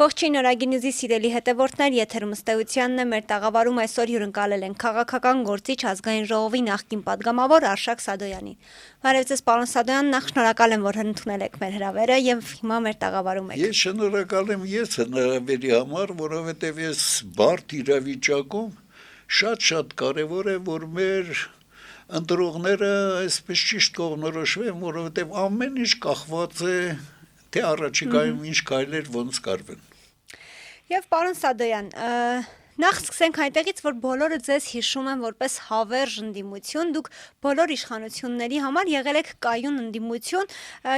Ողջույն Նորագինյուզի սիրելի հետևորդներ, եթերում ըստեյությանն է, մեր տաղավարում այսօր հյուրընկալել են քաղաքական գործիչ ազգային ժողովի նախկին падգամավոր Արշակ Սադոյանին։ Բարև ձեզ, պարոն Սադոյան, նախ շնորհակալ եմ, որ ընդունել եք մեր հրավերը եւ հիմա մեր տաղավարում եք։ Ես շնորհակալ եմ հրավերի համար, որովհետեւ ես բարդ իրավիճակում շատ կարեւոր է, որ մեր ընտրողները այսպես ճիշտ կողմնորոշվեն, որովհետեւ ամեն ինչ կախված է թե առաջիկայում ինչ քայլեր ոնց կարվեն։ Եվ պարոն Սադոյան, նախ սկսենք այնտեղից, որ բոլորը ձեզ հիշում են որպես հավերժ ընդդիմություն, դուք բոլոր իշխանությունների համար եղել եք կայուն ընդդիմություն,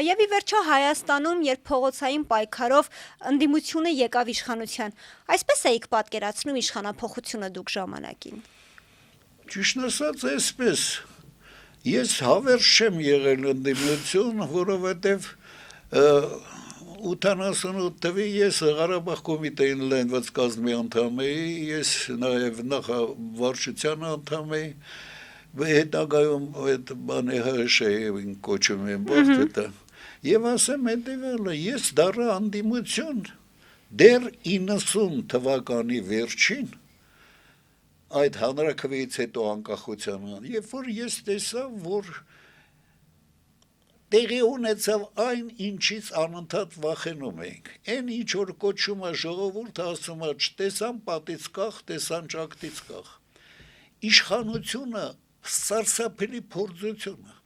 եւ ի վերջո Հայաստանում, երբ փողոցային պայքարով ընդդիմությունը եկավ իշխանության, այսպես էիք պատկերացնում իշխանափոխությունը դուք ժամանակին։ Ճիշտ ասած, այսպես ես հավերժ չեմ եղել ընդդիմություն, որովհետեւ 88 թվի ես Ղարաբաղ կոմիտեին լայնված կազմի անդամ էի, ես նաև նախավարչության անդամ էի, հետագայում այդ բանի ՀՇ-ին կոչում են բախտը, եւ ասեմ հետեւյալը, ես դառա ընդդիմություն դեռ 90 թվականի վերջին, այդ հանրաքվեից հետո անկախության, երբ որ ես տեսա, որ տեղի ունեցավ այն, ինչից անընդհատ վախենում ենք, այն ինչ որ կոչում է ժողովուրդը ասում է չտեսան պատից կախ, տեսան ճակտից կախ, իշխանությունը սարսափելի փորձություն է,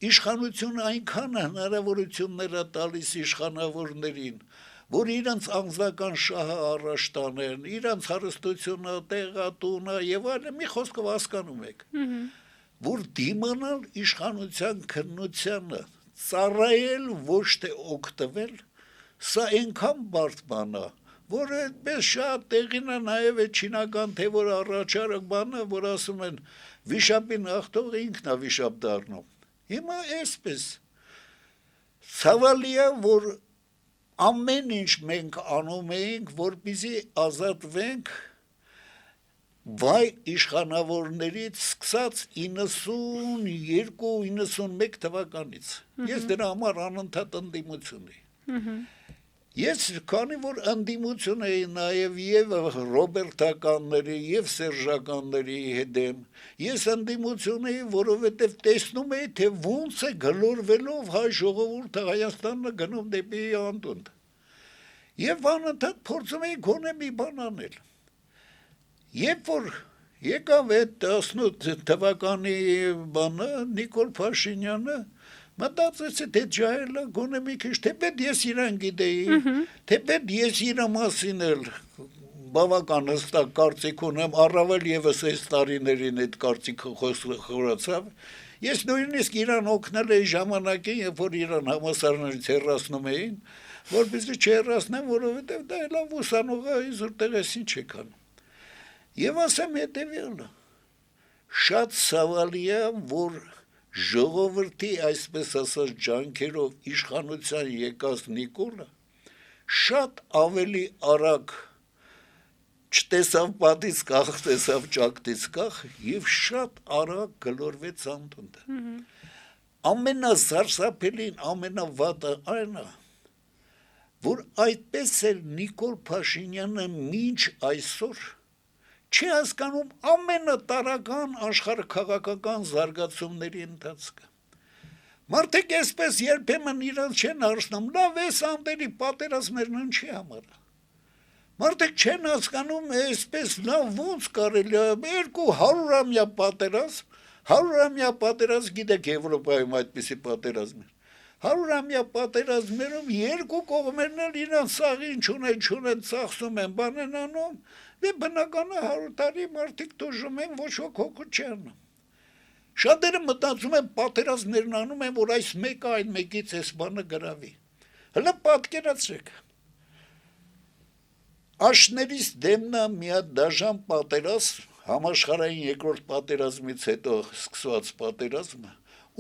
իշխանությունը այնքան հնարավորություններ է տալիս իշխանավորներին, որ իրանց անձնական շահը առաջ տանեն, իրանց հարստությունը, տեղատունը եւ այլն, մի խոսքով հասկանում եք, որ դիմանալ իշխանության քննությանը ծառայել ոչ թե օգտվել, սա այնքան բարդ բան է, որ այդպես շատ տեղին է նաև այդ չինական թե որ առաջարկ բանը, որ ասում են վիշապին ախտող ինքն է վիշապ դառնում։ Հիմա այսպես ցավալի է, որ ամեն ինչ մենք անում էինք, որպեսզի ազատվենք վայ իշխանավորներից սկսած 92-91 թվականից, ես դրա համար անընդհատ ընդդիմություն էի, ես քանի որ ընդդիմություն էի նաև և ռոբերտականների և սերժականների հետեմ, ես ընդդիմություն էի, որովհետև տեսնում էի, թե ոնց է գլորվելով հայ ժողովուրդը Հայաստանը գնում դեպի անդունդ, և անընդհատ փորձում էի գոնե մի բան անել, երբ որ եկավ այդ 18 թվականի բանը, Նիկոլ Փաշինյանը, մտածեցի, թե ջահելը գոնե մի քիչ, թեպետ ես իրան գիտեի, թեպետ ես իրա մասին էլ բավական հստակ կարծիք ունեմ, առավել ևս այս տարիներին այդ կարծիքը խորացավ, ես նույնիսկ իրան օգնել էի ժամանակին, երբ որ իրան համալսարանից հեռացնում էին, որպեսզի չհեռացնեմ, որովհետև դա լավ ուսանող է, իզուր տեղես ինչ եք անում։ Եվ ասեմ հետևյալը, շատ ցավալի է, որ ժողովրդի այսպես ասած ջանքերով իշխանության եկած Նիկոլը շատ ավելի արագ չտեսավ պատից կախ, տեսավ ճակտից կախ եւ շատ արագ գլորվեց անդունդը։ Ամենասարսափելին, ամենավատը այն է, որ այդպես էլ Նիկոլ Փաշինյանը մինչ այսօր չի հասկանում ամենատարական աշխարհաքաղաքական զարգացումների ընթացքը։ Մարդիկ այսպես երբեմն իրանց չեն հարցնում, լավ էս անդերի պատերազմներն ինչի համար է։ Մարդիկ չեն հասկանում այսպես լավ ոնց կարելի է 200-ամյա պատերազմ, 100-ամյա պատերազմ գիտեք Եվրոպայում այդպիսի պատերազմ է։ 100-ամյա պատերազմներում երկու կողմերն էլ իրանց սաղին չունեն, ծախսում են, բան են անում, եւ բնականը 100 տարի մարդիկ դժում են, ոչ ոք հոգուտ չի անում։ Շատերը մտածում են պատերազմներն անում են, որ այս մեկը այն մեկից այս բանը գրավի։ Հələ պատկերացրեք։ Աշներից դեմնա մի հատ դաժան պատերազմ, համաշխարհային երկրորդ պատերազմից հետո սկսված պատերազմը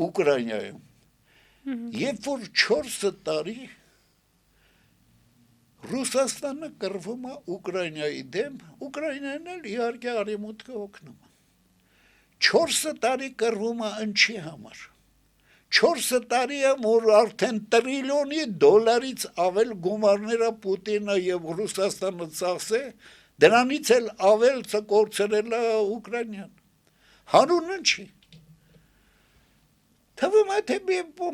Ուկրաինայում։ Երբ որ 4 տարի Ռուսաստանը կռվում է Ուկրաինայի դեմ, Ուկրաինան էլ իհարկե արևմուտքը օգնում է։ 4 տարի կռվում է ինչի համար։ 4 տարի է, որ արդեն տրիլիոնի դոլարից ավել գումարները Պուտինը եւ Ռուսաստանը ծախսե, դրանից էլ ավել կորցրել է Ուկրաինան։ Հանունը չի։ Թվում է թե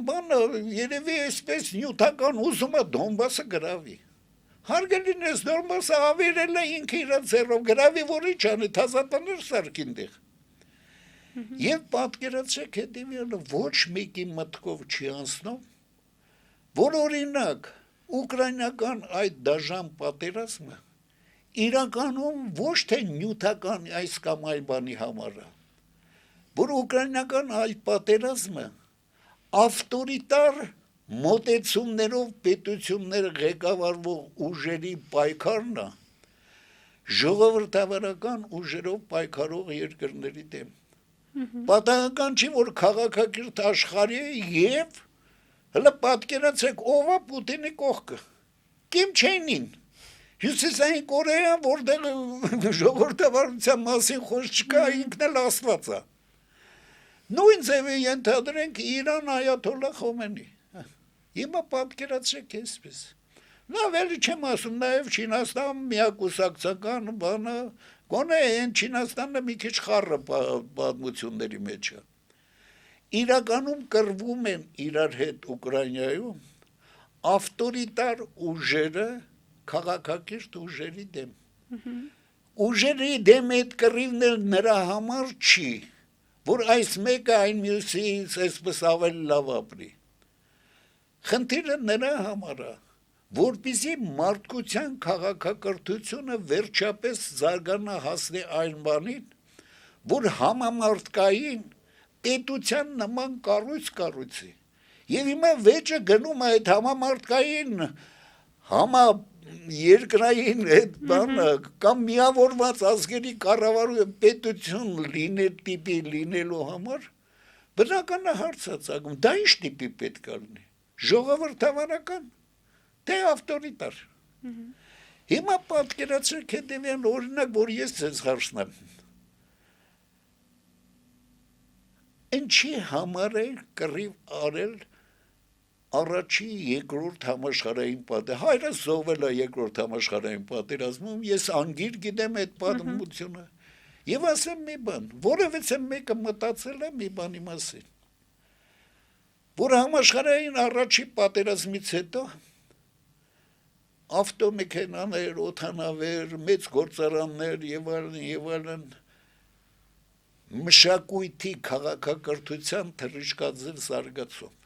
բանը երևի այսպես նյութական ուզում է Դոնբասը գրավի։ Հարգելին ես Դոնբասը ավերել է ինքը իր ձեռով գրավի, որի չանի թազատներ սարքին դեղ։ Եվ պատկերացրեք հետևյալը, ոչ մեկի մտքով չի անցնում, որ օրինակ ուկրաինական այդ դաժան պատերազմը իրականում ոչ թե նյութական այս կամ այլ բանի համար է, որ ուկրաինական այդ պատերազմը ավտորիտար մոտեցումներով պետությունները ղեկավարվող ուժերի պայքարն է ժողովրդավարական ուժերով պայքարող երկրների դեմ։ Պատահական չի, որ քաղաքակիրթ աշխարհի եւ հələ պատկերացեք ով է Պուտինի կողքը։ Կիմ Չեն-ին։ Հյուսիսային Կորեա, որտեղ ժողովրդավարության մասին խոսք չկա, ինքն էլ աստված է։ Նույն ձևը ենթադրենք Իրան այաթոլլա Խոմեյնի։ Հիմա պատկերացրեք այսպես։ Լավ էլի չեմ ասում, նաև Չինաստան միակուսակցական բանը, գոնե այն Չինաստանը մի քիչ խառը պատմությունների մեջ է։ Իրականում կռվում են իրար հետ Ուկրաինայում ավտորիտար ուժերը քաղաքակիրթ ուժերի դեմ։ Ուժերի դեմ այդ կռիվն էլ նրա համար չի, որ այս մեկը այն մյուսից այսպես ավելի լավ ապրի։ Խնդիրը նրա համար է, որպեսզի մարդկության քաղաքակրթությունը վերջապես զարգանա հասնի այն բանին, որ համամարտկային պետության նման կառույցի։ Եվ հիմա վեճը գնում այդ համամարտկային երկրային այդ բանը կամ միավորված ազգերի կառավարության պետություն տիպի լինելու համար բնական է հարց է ծագում, դա ինչ տիպի պետք է լինի, ժողովրդավարական, թե ավտորիտար։ Հիմա պատկերացրեք հետևյալ օրինակ, որ ես ձեզ հարցնեմ, ինչի համար է կռիվ արել առաջի երկրորդ համաշխարհային պատերազմում, հայրս զոհվել է երկրորդ համաշխարհային պատերազմում, ես անգիր գիտեմ այդ պատմությունը, եւ ասեմ մի բան, որովհետեւ մեկը մտածել է մի բանի մասին, որ համաշխարհային առաջի պատերազմից հետո ավտոմեքենաներ, օդանավեր, մեծ գործարաններ եւ այլն մշակույթի քաղաքակրթության թռիչքաձև զարգացում։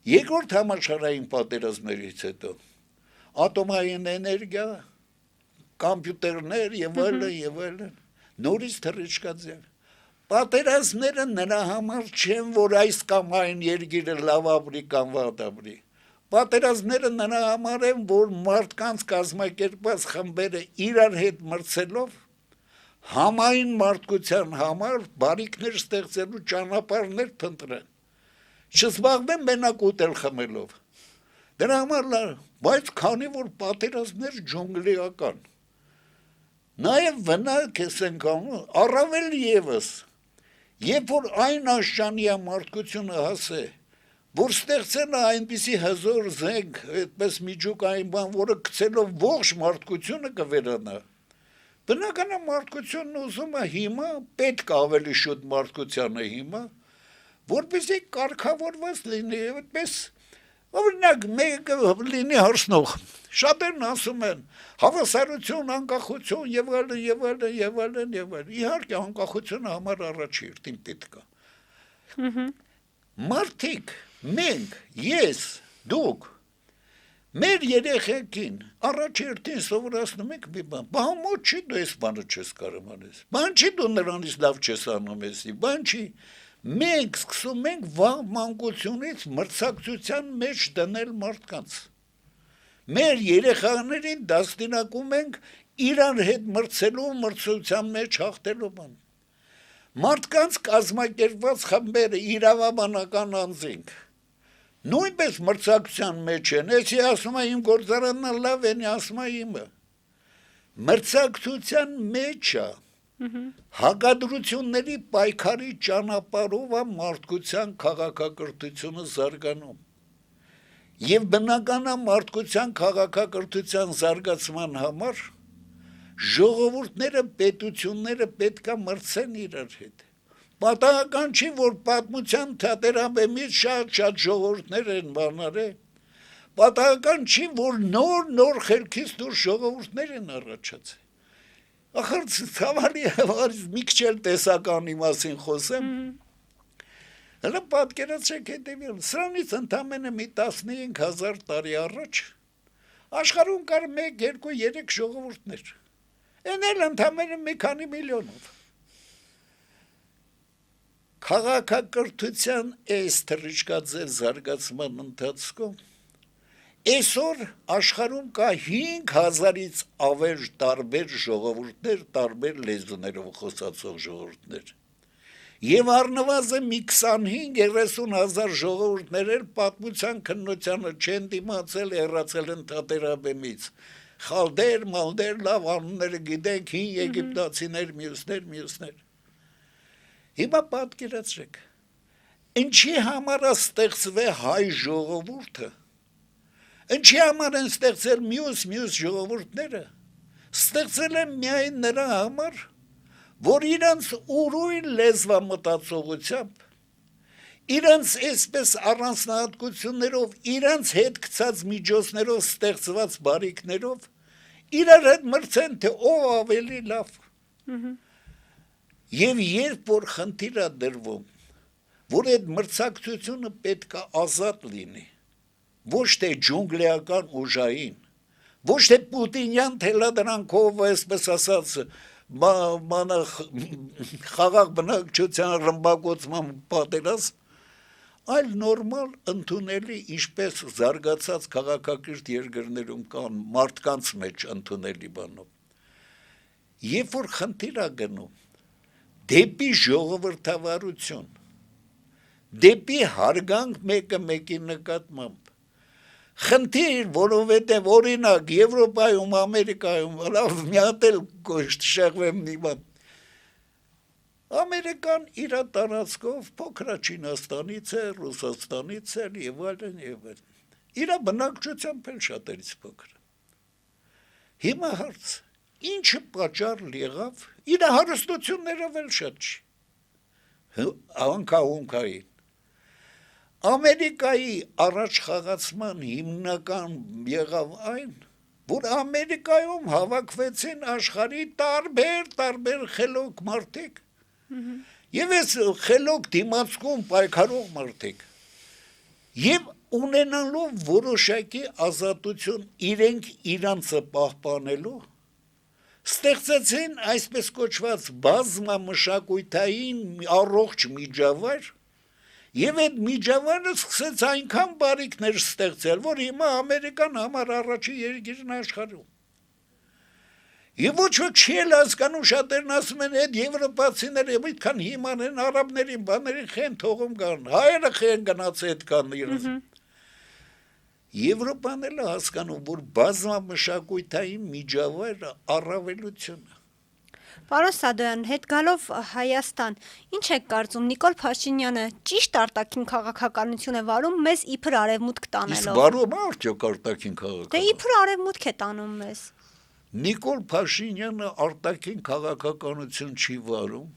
Երկրորդ համաշխարհային պատերազմներից հետո ատոմային էներգիա, կոմպյուտերներ եւ այլն նորից թռիչքաձև։ Պատերազմները նրա համար չեն, որ այս կամ այն երկիրը լավ ապրի կամ վատ ապրի։ Պատերազմները նրա համար են, որ մարդկանց կազմակերպած խմբերը իրար հետ մրցելով համային մարդկության համար բարիքներ ստեղծելու ճանապարհներ փնտրեն։ Չզբաղվեն մենակ ուտել խմելով։ Դրա համար լավ, բայց քանի որ պատերազմներ ջունգլիական, նաև վնակ ենք անում, առավել եւս, երբ որ այն աշճանյա մարդկությունը հասե, որ ստեղծել է այնպիսի հզոր զենք, այդպես միջուկային բան, որը գցելով ողջ մարդկությունը կվերանա, բնական է մարդկությունն ուզում է հիմա, պետք է ավելի շուտ մարդկությանը հիմա, որպեսզի կարգավորված լինի, այդպես, օրինակ, մեկը լինի հարցնող, շատերն ասում են, հավասարություն, անկախություն եւ այլն, իհարկե անկախությունը համար առաջին պետք է։ Մարդիկ, մենք, ես, դուք, մեր երեխեքին առաջերտին սովորացնում ենք մի բան, բամոտ չի դու այս բանը չես կարող անես, բան չի դու նրանից լավ չես անում էսի, բան չի, մենք սկսում ենք վաղ մանկությունից մրցակցության մեջ դնել մարդկանց, մեր երեխաներին դաստինակում ենք իրար հետ մրցելու մրցության մեջ հաղթելու բան, մարդկանց կազմակերպված խմբերը իրավաբանական անձինք, նույնպես մրցակցության մեջ են, էսի ասում է իմ գործարանն լավ են, ասում է իմը, մրցակցության մեջ է, Հակադրությունների պայքարի ճանապարհով է մարդկության քաղաքակրթությունը զարգանում։ Եվ բնական է մարդկության քաղաքակրթության զարգացման համար ժողովուրդները, պետությունները պետք է մրցեն իրար հետ։ Պատահական չի, որ պատմության թատերաբեմից շատ ժողովուրդներ են բանարել։ Պատահական չի, որ նոր խելքից դուրս ժողովուրդներ են առաջացել։ Ախր ցավալի է, մի քիչ էլ տեսականի մասին խոսեմ։ Հələ պատկերացրեք հետևյալ, սրանից ընդամենը մի 15,000 տարի առաջ աշխարհում կար 1, 2, 3 ժողովուրդներ։ Են էլ ընդամենը մի քանի միլիոնով։ Քաղաքակրթության այս թռիչքաձև զարգացման ընթացքում այսօր աշխարհում կա 5,000-ից ավել տարբեր ժողովուրդներ, տարբեր լեզուներով խոսացող ժողովուրդներ։ Եվ առնվազն մի 25-30,000 ժողովուրդներ էլ պատմության քննությանը չեն դիմացել, հեռացել են թատերաբեմից։ Խալդեր, մալդեր, լավ անունները գիտենք, հին եգիպտացիներ, մյուսներ։ Հիմա պատկերացրեք, ինչի համար է ստեղծվել հայ ժողովուրդը, ինչի համար են ստեղծել մյուս ժողովուրդները, ստեղծել են միայն նրա համար, որ իրանց ուրույն լեզվամտածողությամբ, իրանց այսպես առանձնահատկություններով, իրանց հետ գցած միջոցներով ստեղծված բարիքներով, իրար հետ մրցեն, թե ով ավելի լավ։ Եվ երբ որ խնդիր է դրվում, որ այդ մրցակցությունը պետք է ազատ լինի, ոչ թե ջունգլիական ուժային, ոչ թե պուտինյան թելադրանքով, այսպես ասած, խաղաղ բնակչության ռմբակոծման պատերազմ, այլ նորմալ ընդունելի, ինչպես զարգացած քաղաքակիրթ երկրներում կան մարդկանց մեջ ընդունելի բանով։ Երբ որ խնդիր է գնում դեպի ժողովրդավարություն, դեպի հարգանք մեկը մեկի նկատմամբ, խնդիր, որովհետև օրինակ Եվրոպայում, Ամերիկայում, լավ մի հատ էլ շեղվեմ մի բան, Ամերիկան իր տարածքով փոքր Չինաստանից է, Ռուսաստանից է եւ այլն եւ այլն։ Իր բնակչությամբ էլ շատերից փոքր։ Հիմա հարց, ինչը պատճառ եղավ, իր հարստություններով էլ շատ չի։ Անկահունքային։ Ամերիկայի առաջխաղացման հիմնական եղավ այն, որ Ամերիկայում հավաքվեցին աշխարհի տարբեր խելոք մարդիկ, եւ այս խելոք դիմացկուն պայքարող մարդիկ, եւ ունենալով որոշակի ազատություն իրենք իրանցը պահպանելու, ստեղծեցին այսպես կոչված բազմամշակութային առողջ միջավայր, եւ այդ միջավայրը սկսեց այնքան բարիքներ ստեղծել, որ հիմա Ամերիկան համար առաջի երկիրն աշխարհում։ Եվ ոչ ոք չի էլ հասկանում, շատերն ասում են, այդ եվրոպացիները այդքան հիման են, արաբներին, բաներին խեն թողում կան, հայերը խեն գնաց այդ կան իրենց։ Եվրոպան էլ է հասկանում, որ բազմամշակութային միջավայրը առավելություն է։ Պարոն Սադոյան, հետ գալով Հայաստան, ինչ եք կարծում, Նիկոլ Փաշինյանը ճիշտ արտաքին քաղաքականություն է վարում մեզ իբր արևմուտք տանելով։ Իսկ վարում է արդյոք արտաքին քաղաքականություն։ Դե իբր արևմուտք է տանում մեզ։ Նիկոլ Փաշինյանը արտաքին քաղաքականություն չի վարում։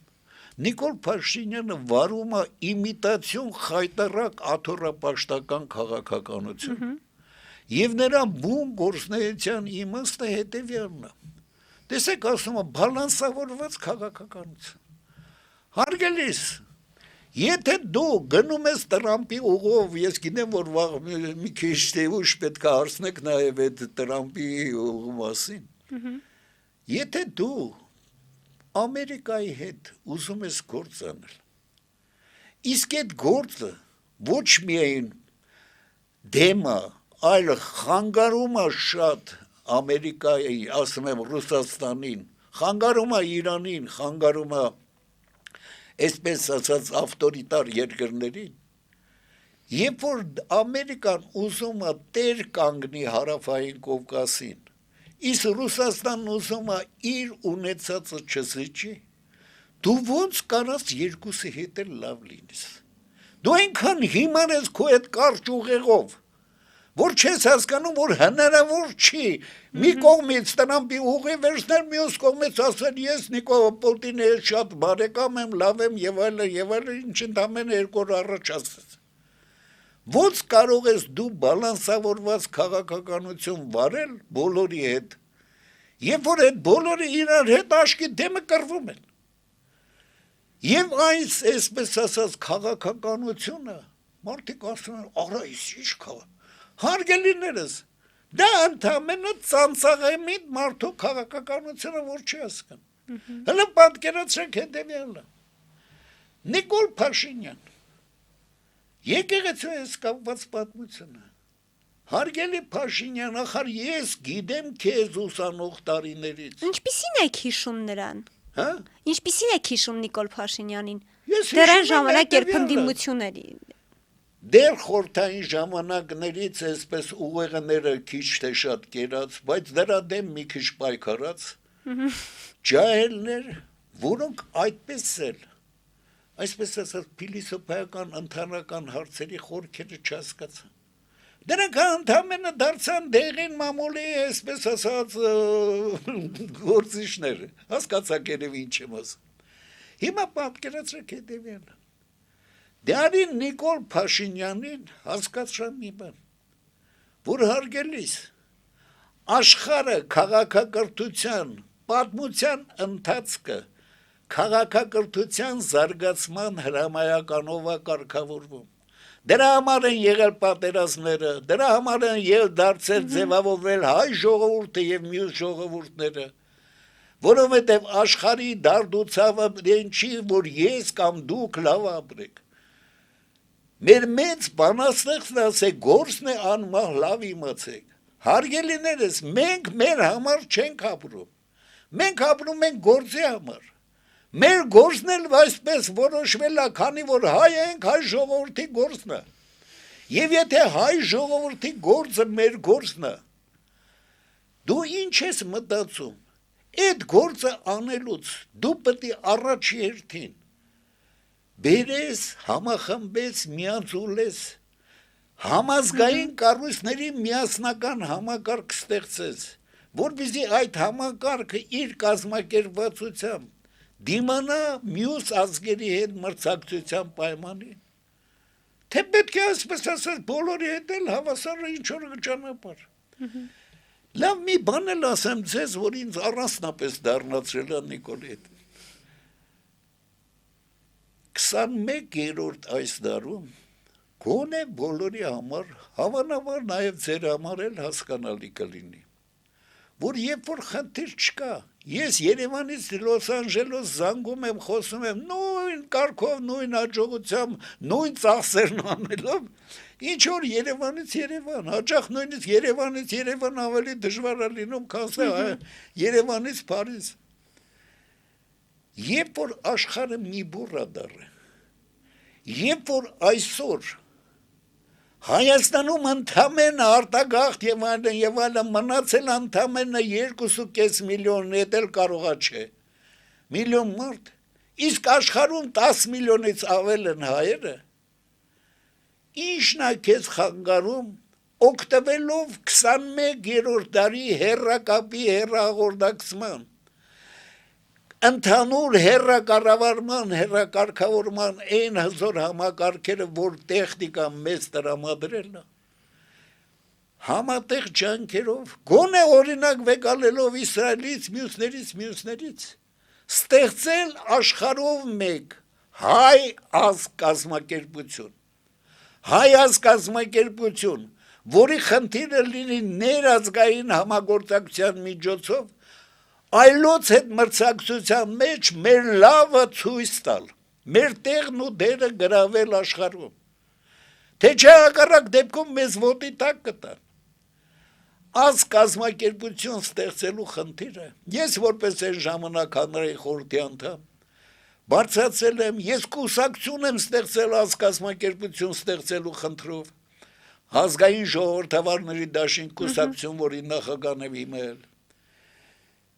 Նիկոլ Փաշինյանը վարում է իմիտացիոն խայտարակ աթոռապաշտական քաղաքականություն։ Եվ նրա բուն գործնեության իմաստը հետևյալն է։ Տեսեք, ասում է, բալանսավորված քաղաքականություն։ Հարգելիս, եթե դու գնում ես Տրամպի ուղով, ես գիտեմ, որ վաղ մի քիչ ուշ պետք է հարցնեք նաև այդ Տրամպի ուղու մասին։ Եթե դու Ամերիկայի հետ ուզում ես գործ անել, իսկ այդ գործը ոչ միայն դեմ է, այլ խանգարում է շատ Ամերիկայի, ասում եմ Ռուսաստանին, խանգարում է Իրանին, խանգարում է այսպես ասած ավտորիտար երկրներին, երբ որ Ամերիկան ուզում է տեր կանգնի հարավային Կովկասին, իսկ Ռուսաստանն ուզում է իր ունեցածը չզիջի, դու ոնց կարաս երկուսի հետ էլ լավ լինես։ Դու այնքան հիմար ես քո այդ կարճ ուղեղով, որ չես հասկանում, որ հնարավոր չի մի կողմից Տրամպի ուղի վերցնել, մյուս կողմից ասել ես Նիկոլ Պուտինի հետ շատ բարեկամ եմ, լավ եմ եւ այլն, ինչ ընդամենը 2 օր առաջ ասեց։ Ոնց կարող ես դու բալանսավորված քաղաքականություն վարել բոլորի հետ, երբ որ այդ բոլորը իրար հետ աշկի դեմը կռվում են։ Եվ այս այսպես ասած քաղաքականությունը մարդիկ ասում են, արա ինչ քաղաք։ Հարգելիներս, դա ընդամենը ծանծաղեմիտ մարդու քաղաքականությունը որ չի հասկանում։ Հələ պատկերացրեք հետևյալը։ Նիկոլ Փաշինյան, եկեղեցու հետ կապված պատմությունը։ Հարգելի Փաշինյան, ախր ես գիտեմ քեզ ուսանող տարիներից։ Ինչպիսին եք հիշում նրան։ Հա? Ինչպիսին եք հիշում Նիկոլ Փաշինյանին։ Ես Դեռ այն հիշում եմ ժամանակ երբ հետևյալը. ընդդիմություն էր։ Դեռ խորթային ժամանակներից այսպես ուղեղները քիչ թե շատ կերած, բայց դրա դեմ մի քիչ պայքարած ջահելներ, որոնք այդպես էլ, այսպես ասած, փիլիսոփայական ընդհանրական հարցերի խորքերը չհասկացան։ Դրանք ընդամենը դարձան դեղին մամուլի, այսպես ասած, գործիչներ, հասկացաք երևի ինչ եմ ասում։ Հիմա պատկերացրեք հետևյալը։ Դարին Նիկոլ Փաշինյանին հասկացա մի բան, որ հարգելիս աշխարհը քաղաքակրթության պատմության ընթացքը քաղաքակրթության զարգացման հրամայականով է կարգավորվում։ Դրա համար են եղել պատերազմները, դրա համար են եղել դարձել ձևավորվել հայ ժողովուրդը եւ մյուս ժողովուրդները, որովհետեւ աշխարհի դարդուցավը չի, որ ես կամ դուք լավ ապրեք։ Մեր մեծ բանաստեղծն ասե գործն է անմահ լավ իմացեք։ Հարգելիներս, մենք մեր համար չենք ապրում։ Մենք ապրում ենք գործի համար։ Մեր գործն էլ այսպես որոշվել է, քանի որ հայ ենք, հայ ժողովրդի գործն է։ Եվ եթե հայ ժողովրդի գործը մեր գործն է, դու ինչ ես մտածում։ Այդ գործը անելուց դու պետք է առաջ երթին բերես, համախմբես, միաձուլես, համազգային կառույցների միասնական համակարգ ստեղծես, որպեսզի այդ համակարգը իր կազմակերպվածությամբ դիմանա մյուս ազգերի հետ մրցակցության պայմանին, թե պետք է այսպես ասած բոլորի հետ էլ հավասար ինչ-որ ճանապարհ։ Լավ մի բան էլ ասեմ ձեզ, որ ինձ առանձնապես դառնացրել է Նիկոլի հետ։ 21-րդ այս դարում գոնե բոլորի համար, հավանաբար նաև ձեր համար էլ հասկանալի կլինի, որ երբ որ խնդիր չկա, ես Երևանից Լոս Անջելես զանգում եմ, խոսում եմ, նույն կարգով, նույն հաջողությամբ, նույն ծախսերն անելով, ինչ որ Երևանից Երևան, հաճախ նույնիսկ Երևանից Երևան ավելի դժվար է լինում, քան Երևանից Փարիզ։ Երբ որ աշխարհը մի բուռ է դառը, երբ որ այսօր Հայաստանում ընդամենը արտագաղթ եւ այլն մնացել ընդամենը 2.5 միլիոն, էդ էլ կարողա չէ, միլիոն մարդ, իսկ աշխարհում 10 միլիոնից ավել են հայերը, ինչն է քեզ խանգարում օգտվելով 21-րդ դարի հեռակապի հեռահաղորդակցման, ընդհանուր հեռակառավարման, հեռակարգավորման այն հզոր համակարգերը, որ տեխնիկան մեծ տրամադրել է, համատեղ ջանքերով, գոնե օրինակ վեկալելով Իսրայելից, մյուսներից, ստեղծել աշխարհով մեկ հայ ազգ կազմակերպություն, որի խնդիրը լինի ներազգային համագործակցության միջոցով այլոց հետ մրցակցության մեջ մեր լավը ցույց տալ, մեր տեղն ու դերը գրավել աշխարհում, թե չէ հակառակ դեպքում մեզ ոտի տակ կտան։ Ազգ կազմակերպություն ստեղծելու խնդիրը, ես որպես այն ժամանակ հանրային խորհրդի անդամ, բարձրացել եմ, ես կուսակցություն եմ ստեղծել ազգ կազմակերպություն ստեղծելու խնդրով, ազգային ժողովրդավարների դաշինք կուսակցություն, որի նախագահն եմ իմել։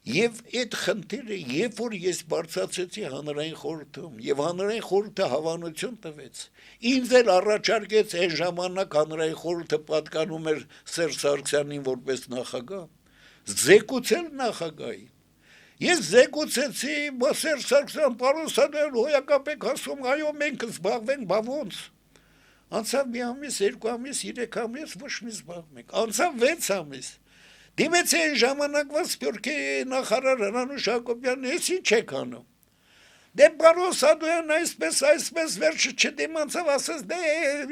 Եվ այդ խնդիրը, երբ որ ես բարձրացեցի հանրային խորհրդում, եւ հանրային խորհուրդը հավանություն տվեց, ինձ էլ առաջարկեց այն ժամանակ հանրային խորհուրդը պատկանում էր Սերժ Սարգսյանին որպես նախագահ, զեկուցել նախագահին։ Ես զեկուցեցի, Սերժ Սարգսյան, պարոն Սարգսյան, հոյակապ եք ասում, այո, մենք զբաղվենք, բա ոնց։ Անցավ մի ամիս, 2 ամիս, 3 ամիս, ոչ մի զբաղվենք, անցավ 6 ամիս։ Դիմեցի այն ժամանակվա Սփյուռքի նախարար Հրանուշ Հակոբյանն, ես ինչ եք անում։ Դե պարոն Սադոյան այսպես վերջը չդիմանցավ, ասես դե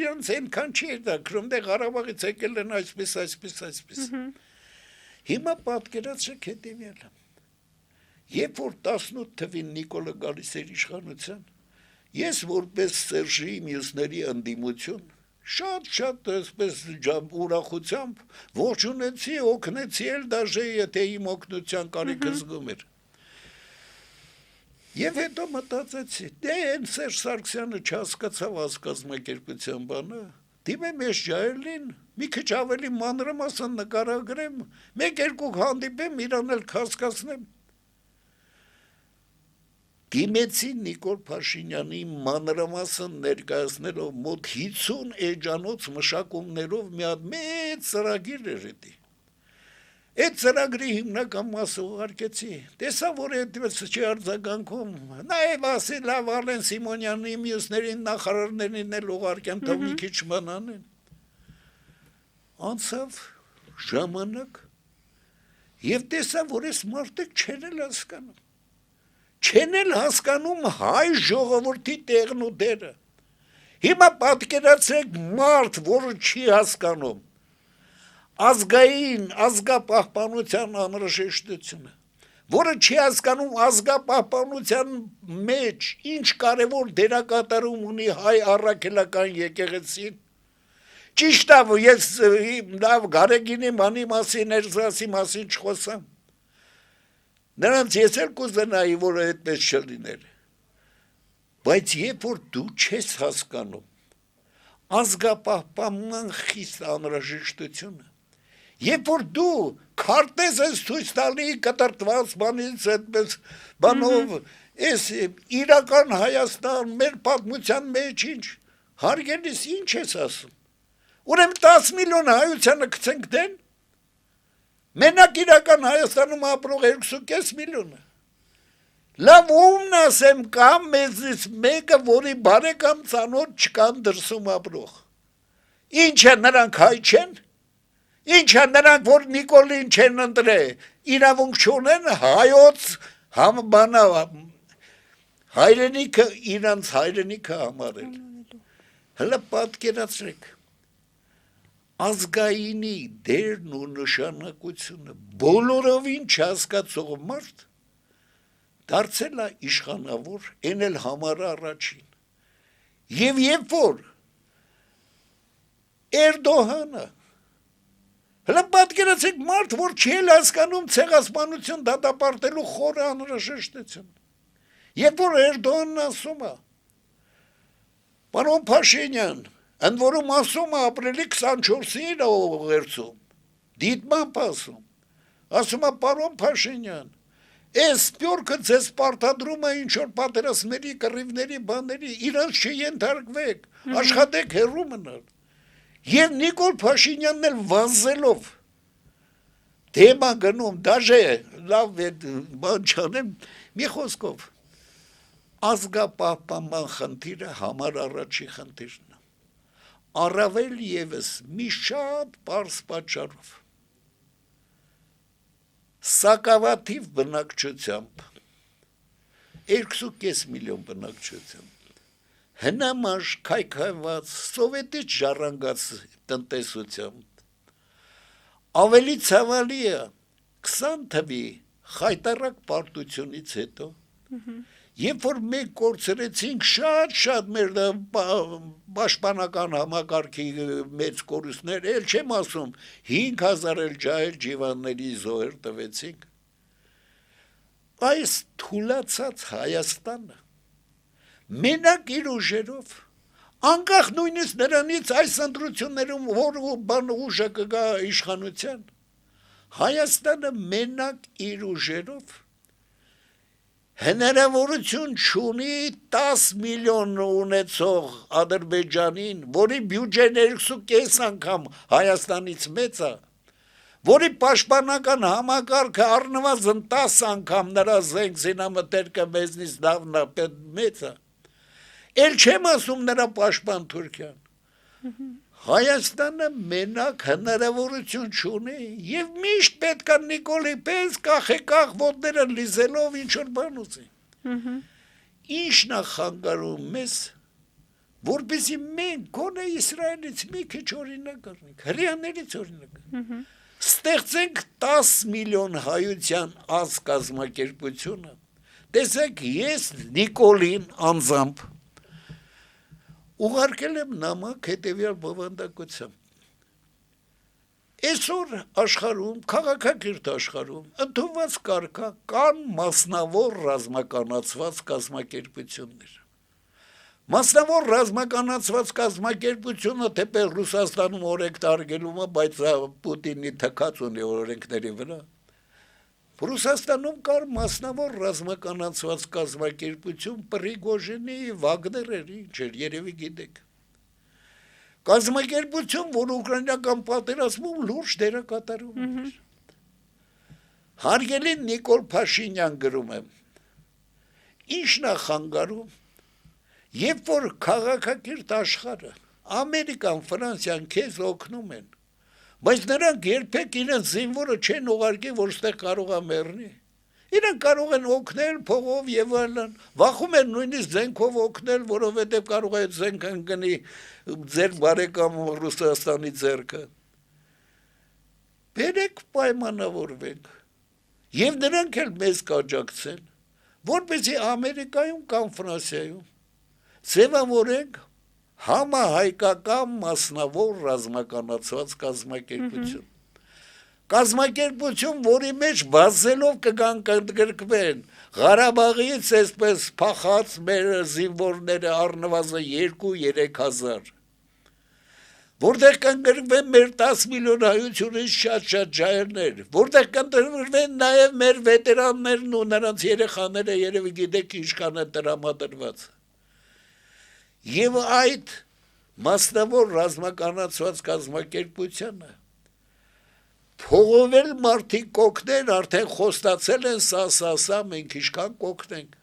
իրենց այնքան չի հետաքրում, դե Ղարաբաղից եկել են այսպես։ Հիմա պատկերացրեք հետևյալը։ Երբ որ 18 թվին Նիկոլը գալիս էր իշխանության, ես որպես Սերժի մյուսների ընդդիմություն շատ այսպես ուրախությամբ ողջունեցի, օգնեցի էլ դաժե եթե իմ օգնության կարիքը զգում էր։ Եվ հետո մտածեցի, դե այն Սերժ Սարգսյանը չհասկացավ ազգազմակերպության բանը, դիմեմ ես Ջահելին, մի քիչ ավելի մանրամասն նկարագրեմ, 1-2 հանդիպեմ, իրան էլ հասկացնեմ։ Դիմեցի Նիկոլ Փաշինյանի մանրամասն ներկայացնելով մոտ 50 էջանոց մշակումներով մի հատ մեծ ծրագիր էր էդի։ Այդ ծրագրի հիմնական մասը ուղարկեցի, տեսա, որ այդպես չի արձագանքում, նաև ասի լավ Արլեն Սիմոնյանի մյուսներին նախարարներին էլ ուղարկեմ, թող մի քիչ մանանեն։ Անցավ ժամանակ եւ տեսա, որ այս մարդիկ չեն էլ հասկանում։ Չեն էլ հասկանում հայ ժողովրդի տեղն ու դերը։ Հիմա պատկերացրեք մարդ, որը չի հասկանում ազգային, ազգապահպանության անհրաժեշտությունը, որը չի հասկանում ազգապահպանության մեջ ինչ կարևոր դերակատարում ունի հայ առաքելական եկեղեցին։ Ճիշտ է, ես լավ Գարեգինի մանի մասին, Էրզրասի մասին չխոսամ։ Նրանց ես էլ կուզենայի, որ այդպես չլիներ, բայց երբ որ դու չես հասկանում ազգապահպանման խիստ անհրաժեշտությունը, երբ որ դու քարտեզ ես ցույց տալի կտրտված բանից այդպես բանով, ես իրական Հայաստան, մեր պատմության մեջ ինչ, հարգելիս ինչ ես ասում, ուրեմն 10 միլիոն հայությանը գցենք դեն, Մենակ իրական Հայաստանում ապրող 2.5 միլիոնը։ Լավ ումն ասեմ կամ մեզից մեկը, որի բարեկամ ծանոթ չկան դրսում ապրող։ Ինչ է նրանք հայ չեն։ Ինչ է նրանք, որ Նիկոլին չեն ընտրել, իրավունք չունեն հայոց բանա հայրենիքը իրանց հայրենիքը համարել։ Հələ պատկերացրեք ազգայինի դերն ու նշանակությունը բոլորովին չհասկացող մարդ դարձել է իշխանավոր, այն էլ համարը առաջին։ Եվ երբ որ Էրդողանը, հələ պատկերացեք մարդ, որ չի էլ հասկանում ցեղասպանություն դատապարտելու խորը անհրաժեշտություն։ Երբ որ Էրդողանն ասում է, պարոն Փաշինյան, ընդ որում ասում է ապրիլի 24-ին ուղերձում, դիտմամբ ասում է պարոն Փաշինյան, այս Սփյուռքը ձեզ պարտադրում է ինչ-որ պատերազմների, կռիվների, բաների, իրանց չենթարկվեք, աշխատեք հեռու մնալ։ Եվ Նիկոլ Փաշինյանն էլ վազելով թեմա գնում, դաժե լավ բան չանեմ, մի խոսքով ազգապահպանման խնդիրը համար առաջի խնդիրն է։ Առավել եւս մի շատ պարզ պատճառով սակավաթիվ բնակչությամբ 2.5 միլիոն բնակչությամբ հնամաշ քայքայված սովետից ժառանգած տնտեսությամբ ավելի ցավալի է 20 թվի խայտարակ պարտությունից հետո Երբ որ մենք կորցրեցինք շատ մեր պաշտպանական համակարգի մեծ կորուստներ, էլ չեմ ասում 5000 էլ ջահել ջիվանների զոհեր տվեցինք, այս թուլացած Հայաստանը մենակ իր ուժերով, անկախ նույնիսկ նրանից այս ընտրություններում որ բան ուժը կգա իշխանության, Հայաստանը մենակ իր ուժերով հնարավորություն չունի 10 միլիոն ունեցող Ադրբեջանին, որի բյուջեն 2.5 անգամ Հայաստանից մեծ է, որի պաշտպանական համակարգը առնվազն 10 անգամ նրա զենք զինամթերքը մեզնից լավն է, մեծ է, էլ չեմ ասում նրա պաշտպան Թուրքիան, Հայաստանը մենակ հնարավորություն չունի եւ միշտ պետք է Նիկոլի պես կախ ոտները լիզելով ինչ-որ բան ուզի։ Ինչն է խանգարում մեզ, որպեսզի մենք գոնե Իսրայելից մի քիչ օրինակ առնենք, հրեաներից օրինակ։ Ստեղծենք 10 միլիոն հայության ազգ-կազմակերպությունը։ Տեսեք, ես Նիկոլին անձամբ ուղարկել եմ նամակ հետևյալ բովանդակությամբ։ Այսօր աշխարհում, քաղաքակիրթ աշխարհում ընդունված կարգա կան մասնավոր ռազմականացված կազմակերպություններ։ Մասնավոր ռազմականացված կազմակերպությունը թեպետ Ռուսաստանում օրենք տարգելում է, բայց Պուտինի թքած ունի օրենքների վրա։ Ռուսաստանում կար մասնավոր ռազմականացված կազմակերպություն Պրիգոժինի, Վագներերի, ինչ երևի գիտեք։ Կազմակերպություն, որ ուկրաինական պատերազմում լուրջ դերակատարում էր։ Հարգելի Նիկոլ Փաշինյան գրում եմ, ինչն է խանգարում, երբ որ քաղաքակիրթ աշխարհը, Ամերիկան, Ֆրանսիան քեզ օգնում են, բայց նրանք երբեք իրենց զինվորը չեն ուղարկի, որ ստեղ կարող է մեռնի։ Իրենք կարող են օգնել փողով եւ այլն, վախում են նույնիսկ զենքով օգնել, որովհետեւ կարող է զենքը ընկնի ձեր բարեկամ Ռուսաստանի ձեռքը։ Բերեք պայմանավորվենք։ Եվ նրանք էլ մեզ կաջակցեն, որպեսզի Ամերիկայում կամ Ֆրանսիայում ձևավորենք համահայկական մասնավոր ռազմականացված կազմակերպություն։ Կազմակերպություն, որի մեջ բազելով կգան կընդգրկվեն Ղարաբաղից այսպես փախած մեր զինվորները առնվազն 2-3 հազար, որտեղ կընդգրկվեն մեր 10 միլիոն հայությունից շատ ջահելներ, որտեղ կընդգրկվեն նաև մեր վետերաններն ու նրանց երեխաները, երևի գիտեք ինչքան է տրամադրված։ Եվ այդ մասնավոր ռազմականացված կազմակերպությունը փողովել մարդիկ կօգնեն, արդեն խոստացել են սա, մենք ինչքան կօգնենք։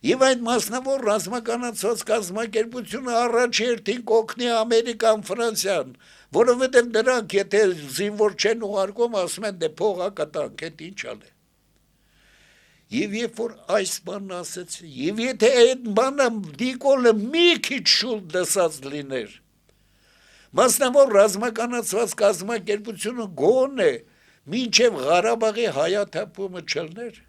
Եվ այդ մասնավոր ռազմականացված կազմակերպությունը առաջերտին կօգնի Ամերիկան, Ֆրանսիան, որովհետև նրանք եթե զինվոր չեն ուղարկում, ասում են դե փողա կտանք, այդ ինչ ալե։ Եվ երբ որ այս բանն ասեցի, եւ եթե այդ բանը Նիկոլը մի քիչ շուտ լսած լիներ, մասնավոր ռազմականացված կազմակերպությունը գոնե մինչև Ղարաբաղի հայաթափումը չլներ,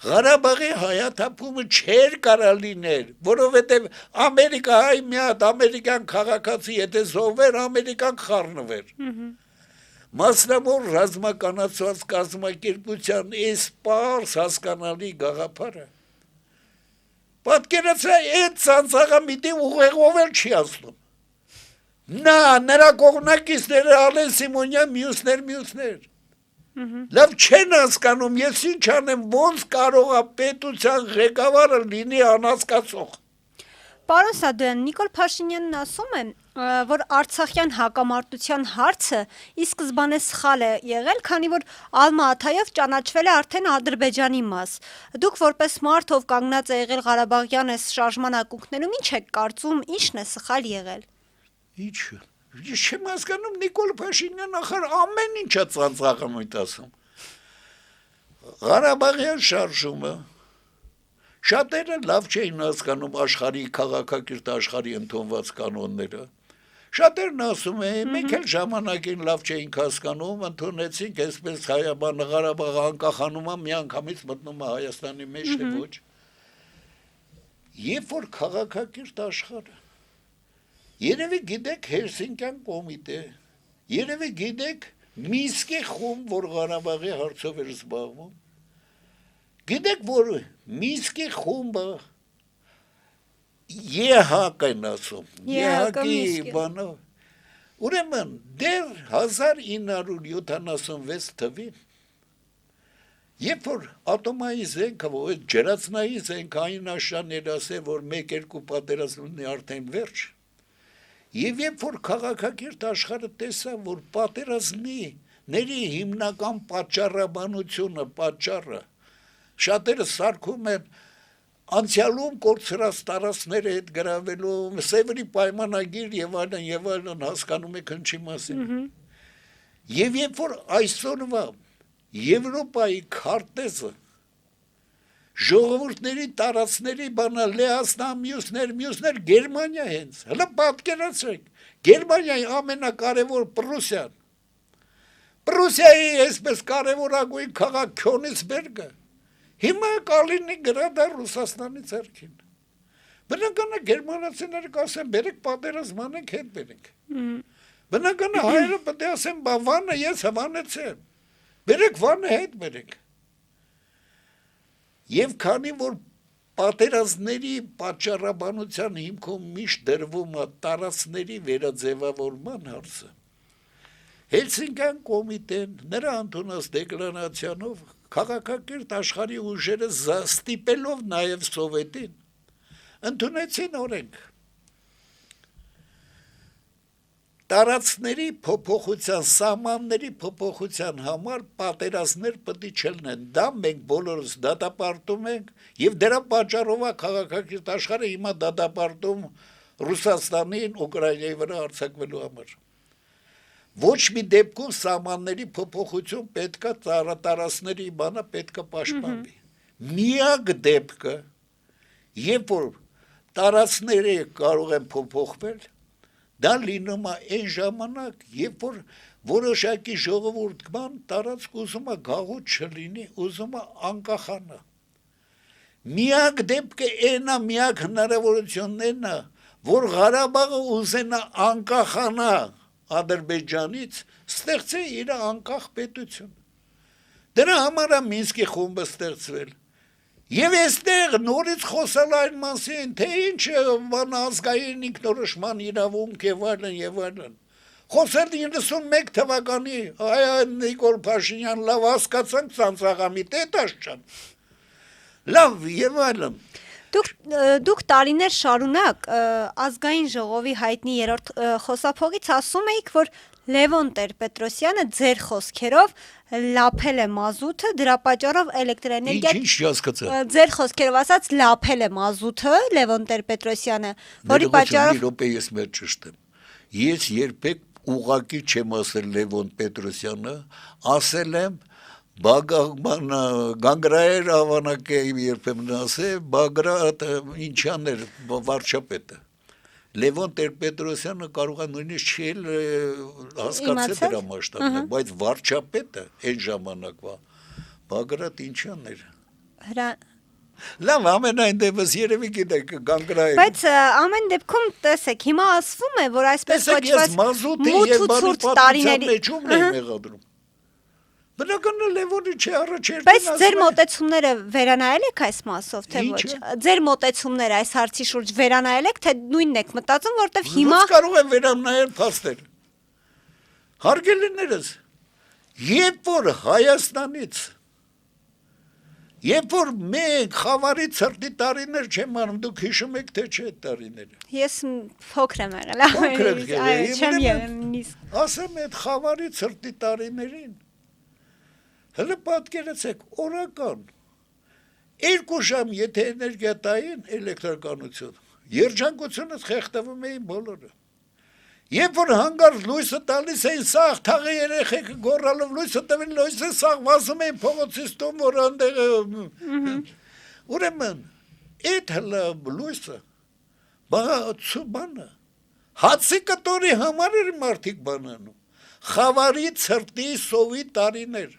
Ղարաբաղի հայաթափումը չէր կարա լիներ, որովհետև Ամերիկայի մի հատ ամերիկյան քաղաքացի եթե զոհվեր, Ամերիկան խառնվեր։ Մասնավոր ռազմականացված կազմակերպության այս պարզ հասկանալի գաղափարը պատկերացրա այդ ցանցաղամիտի ուղեղով էլ չի ասում։ Նրա կողմնակիցները Ալեն Սիմոնյան, մյուսներ։ Լավ չեն հասկանում, ես ինչ անեմ, ոնց կարող է պետության ղեկավարը լինի անհասկացող։ Պարոն Սադոյան, Նիկոլ Փաշինյանն ասում է, որ Արցախյան հակամարտության հարցը ի սկզբանե սխալ է եղել, քանի որ Ալմա-Աթայով ճանաչվել է արդեն Ադրբեջանի մաս։ Դուք որպես մարդ, ով կանգնած է եղել Ղարաբաղյան այս շարժման ակունքներում, ինչ եք կարծում, ինչն է սխալ եղել։ Ինչը։ Ես չեմ հասկանում Նիկոլ Փաշինյան ախր ամեն ինչը ծանծաղամույթ ասում։ Ղարաբաղյան շարժումը շատերը լավ չէին հասկանում աշխարհի քաղաքակիրթ աշխարհի ընդունված կանոնները։ Շատերն ասում են, մենք էլ ժամանակին լավ չէինք հասկանում, ընդունեցինք այսպես Ղարաբաղը անկախանում է, միանգամից մտնում է Հայաստանի մեջ, թե ոչ։ Երբ որ քաղաքակիրթ աշխարհը, երևի գիտեք Հելսինկյան կոմիտե, երևի գիտեք Մինսկի խումբ, որ Ղարաբաղի հարցով էր զբաղվում, գիտեք, որ Մինսկի խումբը ԵՀԿ-ն ասում, ԵՀԿ-ի բանով, Ուրեմն դեռ 1976 թվին երբ որ ատոմային զենքը, որ ջրածնային զենքը այն աշաներ ասել, որ 1-2 պատերազմի արդեն վերջ, եւ երբ որ քաղաքակիրթ աշխարհը տեսավ, որ պատերազմների հիմնական պատճառը շատերը սարքում են անցյալում կորցրած տարածքները հետ գրավելու Սևրի պայմանագիր եւ այլն հասկանում եք ինչի մասին։ Եվ երբ որ այսօրվա Եվրոպայի քարտեզը ժողովուրդների տարածքների բանա Լեհաստան, մյուսներ Գերմանիա հենց, հələ պատկերացրեք, Գերմանիայի ամենակարևոր Պրուսիայի այսպես կարևորագույն քաղաք Քյոնիցբերգը հիմա կալինի գրադար Ռուսաստանի ձեռքին։ Բնական է գերմանացիները կասեն բերեք պատերազմ անենք հետ բերենք։ Բնական է հայերը պետք է ասեն բա վանը ես հավանեցեմ։ Բերեք վանը հետ բերեք։ Եվ քանի որ պատերազմների պատճառաբանության հիմքում միշտ դրվում է տարածքների վերաձևավորման հարցը, Հելսինկյան կոմիտեն նրա ընդունած դեկլարացիանով քաղաքակիրթ աշխարհի ուժերը ստիպելով նաև սովետին ընդունեցին օրենք տարածքների փոփոխության, սահմանների փոփոխության համար պատերազմներ պետք չլինեն։ Դա մենք բոլորս դատապարտում ենք եւ դրա պատճառով է քաղաքակիրթ աշխարհը հիմա դատապարտում Ռուսաստանին Ուկրաինայի վրա արձակվելու համար։ Ոչ մի դեպքում սահմանների փոփոխություն պետքա տարածքների բանը պետքա պաշտպանվի։ Միակ դեպքը, երբ որ տարածքները կարող են փոփոխվել, դա լինում է այն ժամանակ, երբ որ որոշակի ժողովուրդման տարածք ուզում է գաղութ չլինի, ուզում է անկախանա։ Միակ դեպքը այն է, միակ հնարավորությունն է, որ Ղարաբաղը ուզենա անկախանա Ադրբեջանից, ստեղծի իր անկախ պետություն։ Դրա համար է Մինսկի խումբը ստեղծվել։ Եվ այստեղ նորից խոսալ այն մասին, թե ինչ ազգային ինքնորոշման իրավունք եւ այլն։ Խոսել 91 թվականի Նիկոլ Փաշինյան լավ հասկացանք ծանծաղամի տետաշչան։ Լավ եւ այլն։ Դուք տարիներ շարունակ ազգային ժողովի հայտնի երրորդ խոսափողից ասում էիք, որ Լևոն Տեր-Պետրոսյանը ձեր խոսքերով լափել է մազութը, դրա պատճառով էլեկտրոէներգիա ձեր խոսքերով ասած լափել է մազութը Լևոն Տեր-Պետրոսյանը, որի պատճառով ես մեր ճշտեմ։ Ես երբեք ուղակի չեմ ասել Լևոն Պետրոսյանը, ասել եմ Գանգրայեր ավանակը երբեմն ասել, Բագրատ ինչան էր վարչապետը։ Լևոն Տեր-Պետրոսյանը կարող է նույնիսկ չէլ հասկացել դրա մասշտաբը, բայց վարչապետը այն ժամանակվա Բագրատ ինչան էր։ Լավ, ամենայն դեպս երևի գիտեք Գանգրայեր։ Բայց ամեն դեպքում տեսեք, հիմա ասվում է, որ այսպես կոչված մութ ու ցուրտ տարիների Բնական է Լևոնի չի առաջերտին։ Բայց ձեր մոտեցումները վերանայել եք այս մասով, թե ոչ։ Ձեր մոտեցումները այս հարցի շուրջ վերանայել եք, թե նույնն եք մտածում, որտեվ հիմա Ո՞նց կարող են վերանայել փաստեր։ Հարգելիներս, երբ որ Հայաստանից, երբ որ մենք խավարի ցրտի տարիներ չեմ անում, դուք հիշում եք թե չէ տարիները։ Ես փոքր եմ եղել, չեմ եղել նույնիսկ։ Ասեմ այդ խավարի ցրտի տարիներին Հələ պատկերացեք, օրական 2 ժամ եթե էներգիա տային էլեկտրականություն, երջանկությունից խեղդվում էին բոլորը։ Երբ որ հանգարց լույսը տալիս էին սաղ թաղի երեխեք գոռալով լույսը տվին, լույսը սաղ վազում էին փողոցից տուն, որ այնտեղ ուրեմն այդ հələ լույսը բանը հացի կտորի համար էր մարդիկ բանանում։ Խավարի ցրտի սովի տարիներ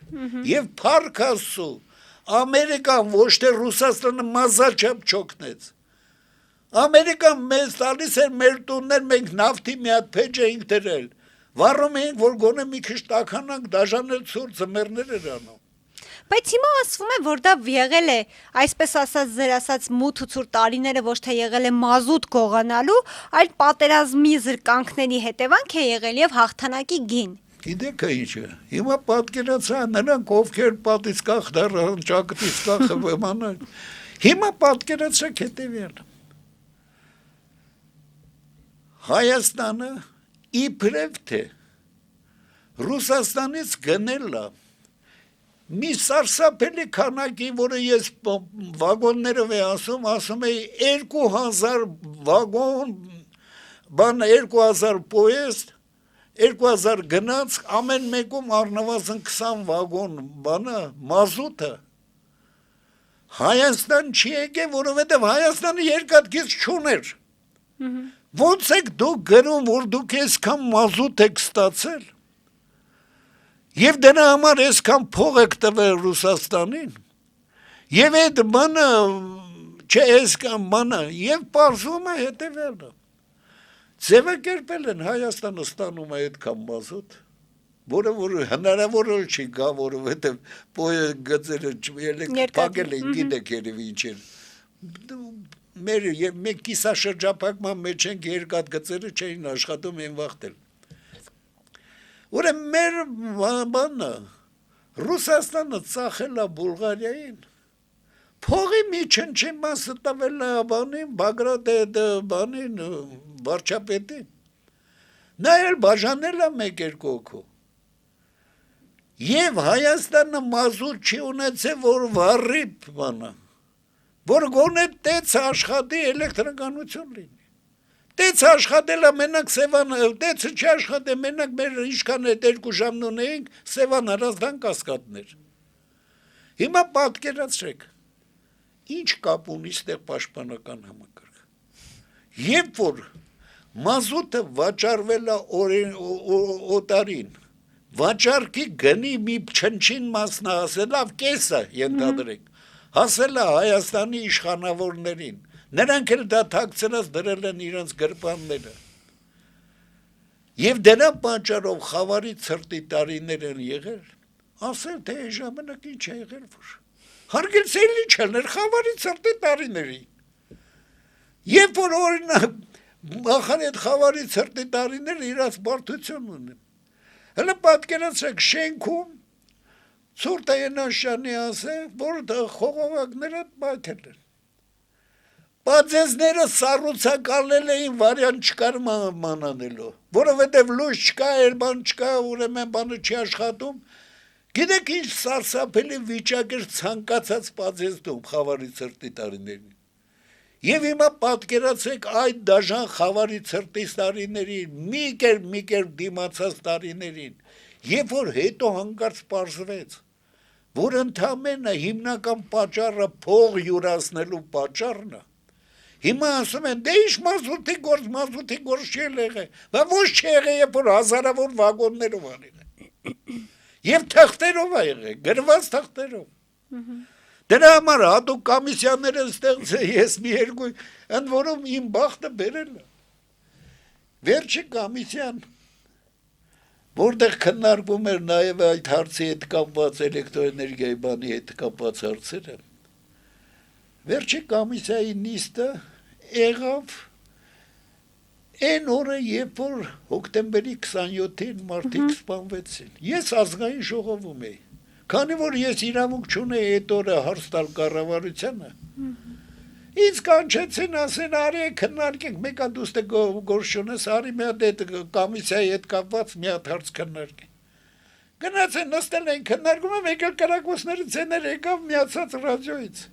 եւ փառք Աստծո Ամերիկան ոչ թե Ռուսաստանը մազաչափ չօգնեց Ամերիկան մեզ տալիս էր մեր տուններ մենք նավթի մի հատ փեջ էինք դրել վառում էինք որ գոնե մի քիչ տաքանանք դաժանել ցուրտ զմերներ էր անում Բայց հիմա ասվում է, որ դա եղել է, այսպես ասած, ձեր ասած մութ ու ցուրտ տարիները ոչ թե եղել է մազութ գողանալու, այլ պատերազմի զրկանքների հետևանք է եղել եւ հաղթանակի գին։ Գիտեք ինչ է, հիմա պատկերացա նրանք ովքեր պատից կախ դառան, ճակատից կախը վեմանան, հիմա պատկերացեք հետևյալը, Հայաստանը իբրև թե Ռուսաստանից գնելա մի սարսափելի քանակի, որը ես վագոններով ասում էի 2000 վագոն, 2000 պոեստ, 2000 գնաց, ամեն մեկում առնվազն 20 վագոն մազութը Հայաստան չի եկե, որովհետև Հայաստանը երկաթգիծ չուներ։ Ոնց եք դուք գրում, որ դուք այսքան մազութ եք ստացել, եւ դրա համար այսքան փող եք տվել Ռուսաստանին, եւ այդ բանը, չէ, այսքան բանը, եւ պարզվում է հետեւյալը, ձևակերպել են Հայաստանը ստանում է այդքան մազութ, որը որ հնարավոր չի գա, որովհետեւ գծերը փակել են, գիտեք երևի ինչ են, մենք կիսաշրջափակման մեջ ենք, երկաթ գծերը չէին աշխատում են վախտել։ Ուրեմն մեր բանը Ռուսաստանը ծախել է Բուլղարիային, փողի մի չնչի մասը տվել է բանին, Բագրատ բանին, վարչապետին, նա էլ բաժանել է 1-2 հոգու։ Եվ Հայաստանը մազութ չի ունեցել, որ վառի բանը, որ գոնե տեց աշխատի էլեկտրականություն լինի։ Տեցը աշխատել է մենակ Սևան, տեցը չի աշխատել, մենակ մեր ինչքան այդ 2 ժամն ունեինք, Սևան Հրազդան կասկադներ։ Հիմա պատկերացրեք, ինչ կապ ունի ստեղ պաշտպանական համակարգը։ Երբ որ մազութը վաճառվել է օտարին, վաճառքի գնի մի չնչին մասն հասել է, կեսը ենթադրեք, հասել է Հայաստանի իշխանավորներին, նրանք էլ դա թաքցրած դրել են իրենց գրպանները։ Եվ դրա պատճառով խավարի ցրտի տարիներ են եղել, ասել թե այս ժամանակ ինչ է եղել, որ հարգեցելի չներ խավարի ցրտի տարիների։ Երբ որ օրինակ ախր այդ խավարի ցրտի տարիները իրաց բարդություն ունեն։ Հələ պատկերացրեք շենքում Ցուրտ Այնաշյանի ասել, որ խողովակները բացել են։ Բացեզները սառուցակալել էին վարյան չկար մանանելու, որովհետև լույս չկա, բան չկա, ուրեմն բանը չի աշխատում։ Գիտեք ինչ սարսափելի վիճակ էր ցանկացած բացեզդում խավարի ցրտի տարիներին։ Եվ հիմա պատկերացրեք այդ դաժան խավարի ցրտի տարիներին, մի կերպ դիմացած տարիներին, երբ որ հետո հանկարծ պարզվեց, որ ընդամենը հիմնական պատճառը փող յուրացնելու պատճառն է։ Հիմա ասում են, դե ինչ մազութի գործ չի եղել, բայց ոչ չի եղել, երբ որ հազարավոր վագոններով ան եղել։ Եվ թղթերով է եղել, գրված թղթերով։ Դրա համար հատուկ կոմիսիաներ են ստեղծել, ես մի երկու, ընդ որում իմ բախտը բերել է։ Վերջի կոմիսիան, որտեղ քննարկվում էր նաև այդ հարցի հետ կապված էլեկտրոէներգիայի բանի հետ կապված հարցերը, վերջի կոմիսիայի նիստը եղավ այն օրը, երբ որ հոկտեմբերի 27-ին մարդիկ սպանվեցին։ Ես ազգային ժողովում էի, քանի որ ես իրավունք չունեի այդ օրը հարց տալ կառավարությանը, ինձ կանչեցին, ասեն, արի քննարկենք, մեկ հատ դուստը գործ չունես, արի մի հատ այդ կոմիսիայի հետ կապված մի հատ հարց քննարկենք։ Գնացին, նստել էին քննարկումը, մեկ էլ կրակոցների ցեներ եկավ միացած ռադիոից։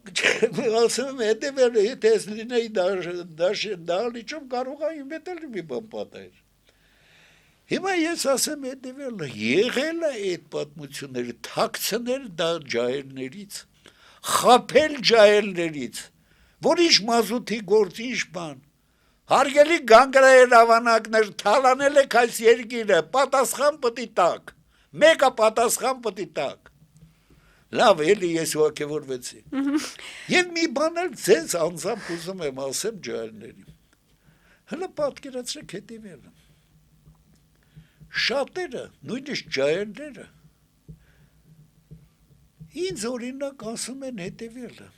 Ասում եմ, հետևել, եթե ես լինեի դահլիճում, կարող է իմ հետ էլ մի բան պատահեր։ Հիմա ես ասեմ հետևել, եղել է այդ պատմությունները, թաքցնել դա ջահելներից, խաբել ջահելներից, որ ինչ մազութի գործ, ինչ բան, հարգելի գանգրային ավանակներ, թալանել եք այս երկիրը, պատասխան պտի տակ, մեկը պատասխան պտի տակ, լավ, էլի ես ուղղակևորվեցի, և մի բան էլ ձեզ անձամբ ուզում եմ ասեմ ջահելներին, հլը պատկերացրեք հետևելը, շատերը, նույնիսկ ջահելները, ինձ օրինակ ասում են հետևյալը.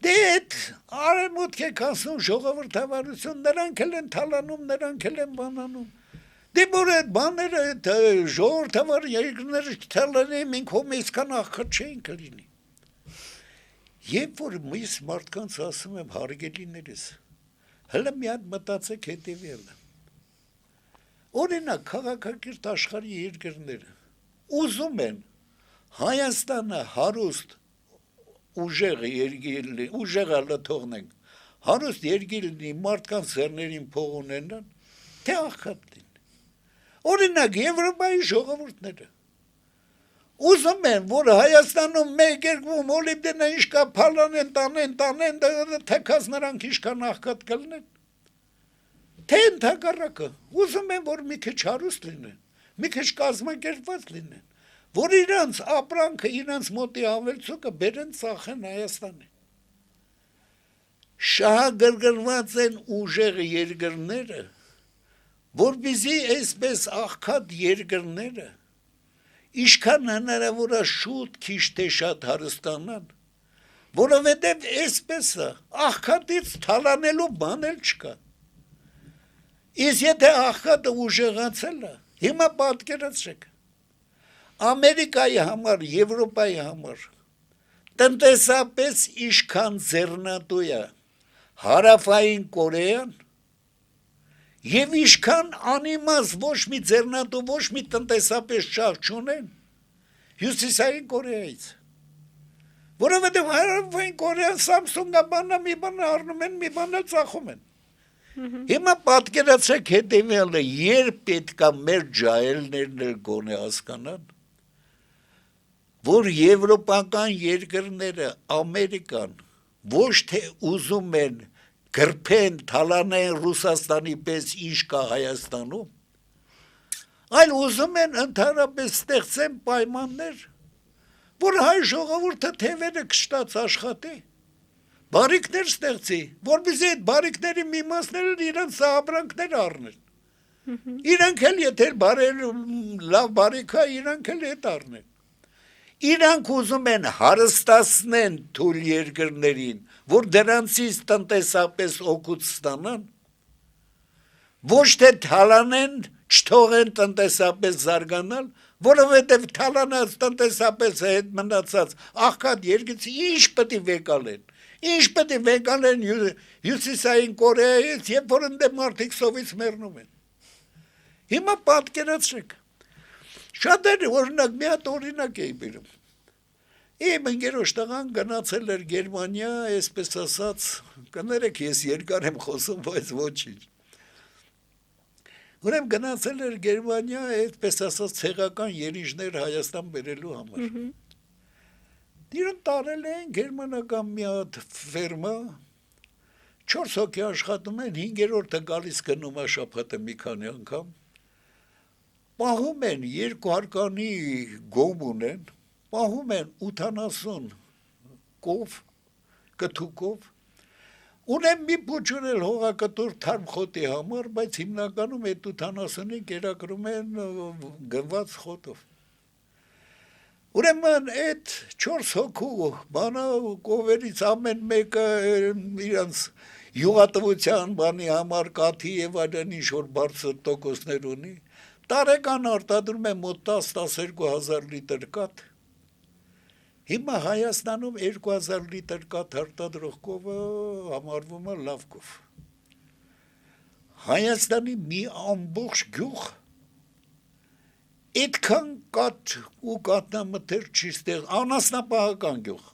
դե այդ արևմուտք եք ասում ժողովրդավարություն, նրանք էլ են թալանում, նրանք էլ են բանանում, դե որ այդ բաները ժողովրդավար երկրները չթալանեին, մենք հոմ այսքան աղքատ չէինք լինի։ Երբ որ միս մարդկանց ասում եմ հարգելիներս, հələ մի հատ մտածեք հետևյալը. օրինակ քաղաքակիրթ աշխարհի երկրները ուզում են Հայաստանը հարուստ ուժեղ երկիր, ուժեղը թողնենք, հարուստ երկիր լինի, մարդկանց ձեռներին փող ունենան, թե աղքատ լինի։ Օրինակ Եվրոպայի ժողովուրդները ուզում են, որ Հայաստանում մեկ երկու մոլիբդենը ինչքան փալանեն, տանեն, թեկած նրանք ինչքան աղքատ կլինեն։ Թե ընդհակառակը, ուզում են, որ մի քիչ հարուստ լինեն, մի քիչ կազմակերպված լինեն, որ իրանց ապրանքը, իրանց մոտի ավելցուկը բերեն ծախեն Հայաստանի։ Շահագրգռված են ուժեղ երկրները, որպեսզի այսպես աղքատ երկրները ինչքան հնարավոր է շուտ քիչ թե շատ հարստանան, որովհետև այսպես է, աղքատից թալանելու բան էլ չկա։ Իսկ եթե աղքատը ուժեղացել է, հիմա պատկերացրեք, Ամերիկայի համար, Եվրոպայի համար տնտեսապես ինչքան ձեռնատու է Հարավային Կորեան, եւ ինչքան անիմաց ոչ մի ձեռնատու, ոչ մի տնտեսապես շահ չունեն Հյուսիսային Կորեայից, որովհետեւ Հարավային Կորեան Samsung-ը բանա մի բան առնում են, մի բան էլ ծախում են։ Հիմա պատկերացրեք հետեւյալը, երբ պետքա մեր ջահելներն էլ գոնե հասկանան, որ եվրոպական երկրները Ամերիկան ոչ թե ուզում են գրփեն, թալանեն Ռուսաստանի պես ինչ կա Հայաստանում, այլ ուզում են ընդհանրապես ստեղծեն պայմաններ, որ հայ ժողովուրդը թևերը կշտած աշխատի, բարիքներ ստեղծի, որպեսզի այդ բարիքների մի մասները իրենց ապրանքներ առնեն։ Իրանք էլ եթե լավ բարիք է, իրանք էլ հետ առնեն։ Իրանք ուզում են հարստացնեն թույլ երկրներին, որ դրանցից տնտեսապես օգուտ ստանան, ոչ թե թալանեն, չթողեն տնտեսապես զարգանալ, որովհետև թալանած տնտեսապես հետ մնացած աղքատ երկրից ինչ պետք է վեկալեն, ինչ պետք է վեկալեն Հյուսիսային Կորեայից, երբ որ ընդ մարդիկ սովից մեռնում են։ Հիմա պատկերացրեք, շատերը օրինակ մի հատ օրինակ էի բերում։ Իմ ընկերոջ տղան գնացել էր Գերմանիա, այսպես ասած, կներեք ես երկար եմ խոսում, բայց ոչինչ։ Ուրեմն գնացել էր Գերմանիա, այսպես ասած, ցեղական երիժներ Հայաստան բերելու համար։ Իրեն տարել են գերմանական մի հատ ֆերմա, 4 հոգի աշխատում են, 5-րդը գալիս գնում է շաբաթը մի քանի անգամ։ Պահում են 2 հարկանի գոմ ունեն, պահում են 80 կով, կթուկով, ունեն մի փոչուր էլ հողակտոր թարմ խոտի համար, բայց հիմնականում այդ 80-ին կերակրում են գնված խոտով։ Ուրեմն այդ 4 հոգու բանա կովերից ամեն մեկը իրանց յուղատվության բանի համար կաթի եւ այլն ինչ-որ բարձր տոկոսներ ունի, տարեկան արտադրում է մոտ 10-12 հազար լիտր կաթ։ Հիմա Հայաստանում 2000 լիտր կաթ արտադրող կովը համարվում է լավ կով։ Հայաստանի մի ամբողջ գյուղ այդքան կաթ ու կաթնամթեր չի ստեղ, անասնապահական գյուղ,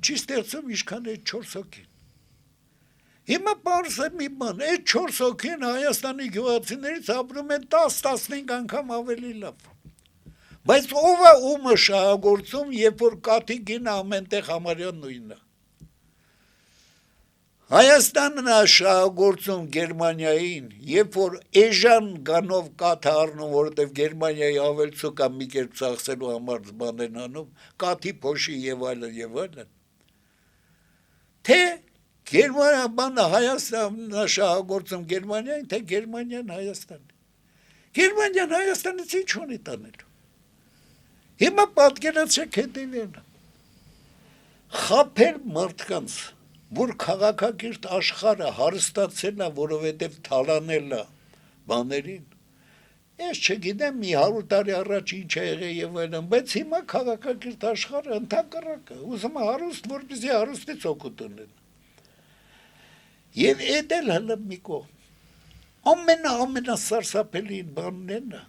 չի ստեղծում ինչքան այդ 4 հոգին։ Հիմա պարզ է մի բան, այդ 4 հոգին Հայաստանի գյուղացիներից ապրում են 10-15 անգամ ավելի լավ։ Բայց ով է ումը շահագործում, երբ որ կաթի գինը ամենտեղ համարյա նույնն է։ Հայաստանն է շահագործում Գերմանիային, երբ որ էժան գանով կաթ առնում, որովհետև Գերմանիայի ավելցուկա մի կերպ ծախսելու համար բան են անում, կաթի փոշի եւ այլն։ Թե Գերմանիա բանը Հայաստանն է շահագործում Գերմանիային, թե Գերմանիան Հայաստանին։ Գերմանիան Հայաստանից ինչ ունի տանելու։ Հիմա պատկերացրեք հետևյալը. խաբել մարդկանց, որ քաղաքակիրթ աշխարհը հարստացել է, որովհետև թալանել է բաներին, ես չգիտեմ մի 100 տարի առաջ ինչ է եղել եւ այլն, բայց հիմա քաղաքակիրթ աշխարհը ընդհակառակը ուզում է հարուստ, որպեսզի հարուստից օգուտ ունենա։ Եվ այդ էլ հələ մի կողմ։ Ամենասարսափելի բանն է,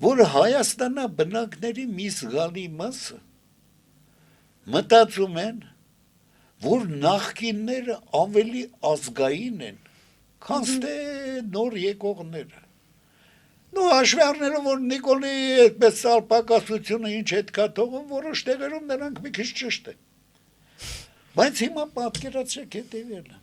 որ Հայաստանա բնակների մի զգալի մասը մտածում են, որ նախկինները ավելի ազգային են, քան թե նոր եկողները։ Ну հաշվի առնելով, որ Նիկոլի այդպես սալպակասությունը ինչ հետ կա թողում, որոշ տեղերում նրանք մի քիչ ճիշտ են։ Բայց հիմա պատկերացրեք հետևյալը.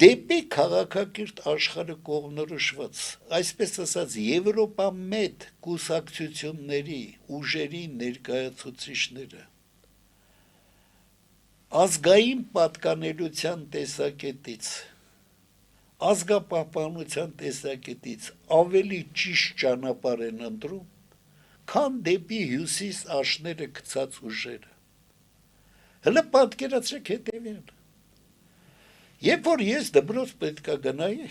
դեպի քաղաքակիրթ աշխարհը կողմնորոշված, այսպես ասած, Եվրոպա մեծ կուսակցությունների ուժերի ներկայացուցիչները ազգային պատկանելության տեսակետից, ազգապահպանության տեսակետից ավելի ճիշտ ճանապարհ են ընտրում, քան դեպի հյուսիս աշները գցած ուժերը։ Հələ պատկերացրեք հետևյալը. երբ որ ես դպրոց պետքա գնայի,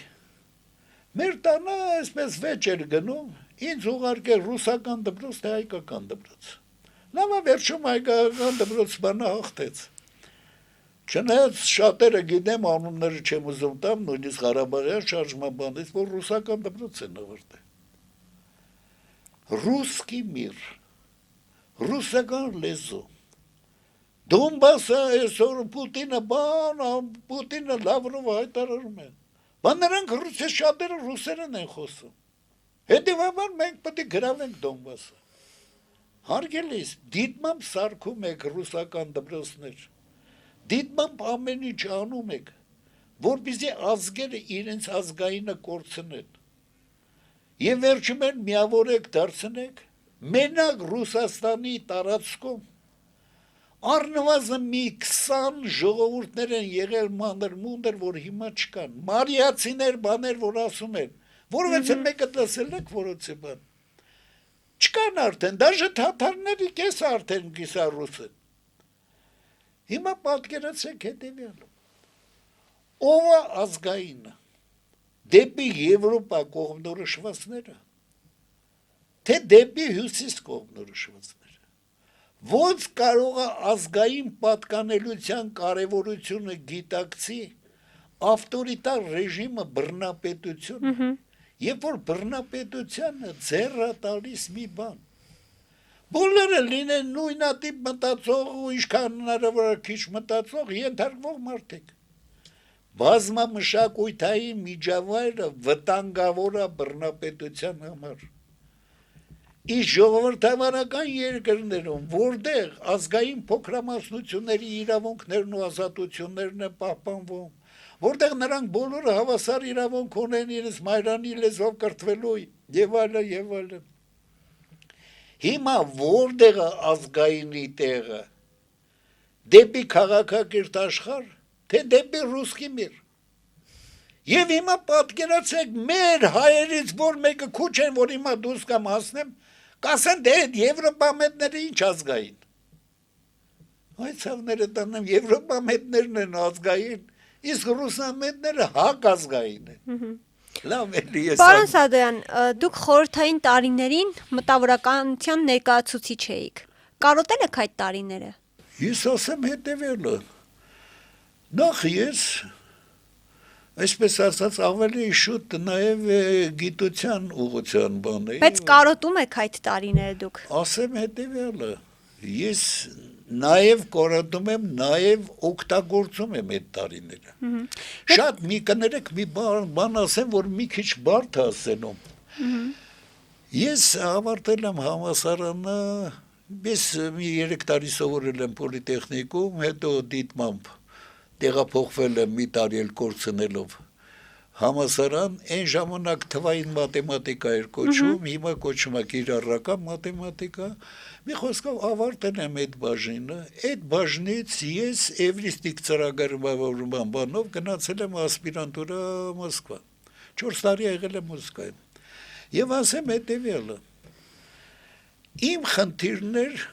մեր տանը այսպես վեճ էր գնում, ինձ ուղարկել ռուսական դպրոց, թե հայկական դպրոց։ Լավ վերջում հայկական դպրոց բանը հաղթեց։ Չնայած շատերը գիտեմ, անունները չեմ ուզում տամ, նույնիսկ Ղարաբաղյան շարժման բանից, որ ռուսական դպրոց են ավարտել։ Ռուսկի միր, ռուսական լեզու, Դոնբասը այսօր Պուտինը Լավրովը հայտարարում են, բան նրանք շատերը ռուսերեն են խոսում, հետևաբար մենք պետք է գրավենք Դոնբասը։ Հարգելիս, դիտմամբ սարքում եք ռուսական դպրոցներ, դիտմամբ ամեն ինչ անում եք, որպեսզի ազգերը իրենց ազգայինը կորցնեն։ Եվ վերջում են միավորեք դարձնեք, մենակ Ռուսաստանի տարածքում առնվազն մի 20 ժողովուրդներ են եղել մանր-մունդր, որ հիմա չկան, մարիացիներ բաներ, որ ասում են, որովհետև մեկը լսել եք որոցի բան, չկան արդեն, դաժե թաթարների կեսը արդեն կիսառուս են։ Հիմա պատկերացրեք հետևյալը, ով է ազգայինը, դեպի Եվրոպա կողմնորոշվածները, թե դեպի հյուսիս կողմնորոշվածները, ոնց կարող է ազգային պատկանելության կարևորությունը գիտակցի ավտորիտար ռեժիմը բռնապետությունը, երբ որ բռնապետությանը ձեռ է տալիս մի բան, բոլորը լինեն նույնատիպ մտածող ու ինչքան հնարավոր է քիչ մտածող ենթարկվող մարդիկ։ Բազմամշակութային միջավայրը վտանգավոր է բռնապետության համար։ Իսկ ժողովրդավարական երկրներում, որտեղ ազգային փոքրամասնությունների իրավունքներն ու ազատություններն են պահպանվում, որտեղ նրանք բոլորը հավասար իրավունք ունեն իրենց մայրանի լեզվով կրթվելու եւ այլն։ Հիմա որտեղ է ազգայինի տեղը, դեպի քաղաքակիրթ աշխարհ, թե դեպի ռուսկի միր։ Եվ հիմա պատկերացրեք մեր հայերից որ մեկը քուչ են, որ հիմա դուրս կամ հասնեմ, կասեն դե Եվրոպամետները ինչ ազգային։ Այդ ցավները տանեմ Եվրոպամետներն են ազգային, իսկ ռուսամետները հակ ազգային են։ Լավ էլի ես։ Պարոն Սադոյան, դուք խորհրդային տարիներին մտավորականության ներկայացուցիչ էիք։ Կարոտել եք այդ տարիները։ Ես ասեմ հետևյալը։ Նախ ես այսպես ասած ավելի շուտ նաև գիտության ուղղության բան էի։ Բայց կարոտում եք այդ տարիները դուք։ Ասեմ հետևյալը, ես նաև կարոտում եմ, նաև օգտագործում եմ այդ տարիները։ Շատ մի կներեք մի բան ասեմ, որ մի քիչ բարդ է ասենում։ Ես ավարտել եմ համալսարանը, ես մի 3 տարի սովորել եմ պոլիտեխնիկում, հետո դիտմամբ տեղափոխվել եմ մի տարի էլ կորցնելով համալսարան, այն ժամանակ թվային մաթեմատիկա էր կոչվում, հիմա կոչվում է կիրառական մաթեմատիկա, մի խոսքով ավարտել եմ այդ բաժինը, այդ բաժնից ես էվրիստիկ ծրագրավորման բանով գնացել եմ ասպիրանտուրա Մոսկվա, 4 տարի եղել եմ Մոսկվայում, եւ ասեմ հետեւյալը, Իմ խնդիրն էր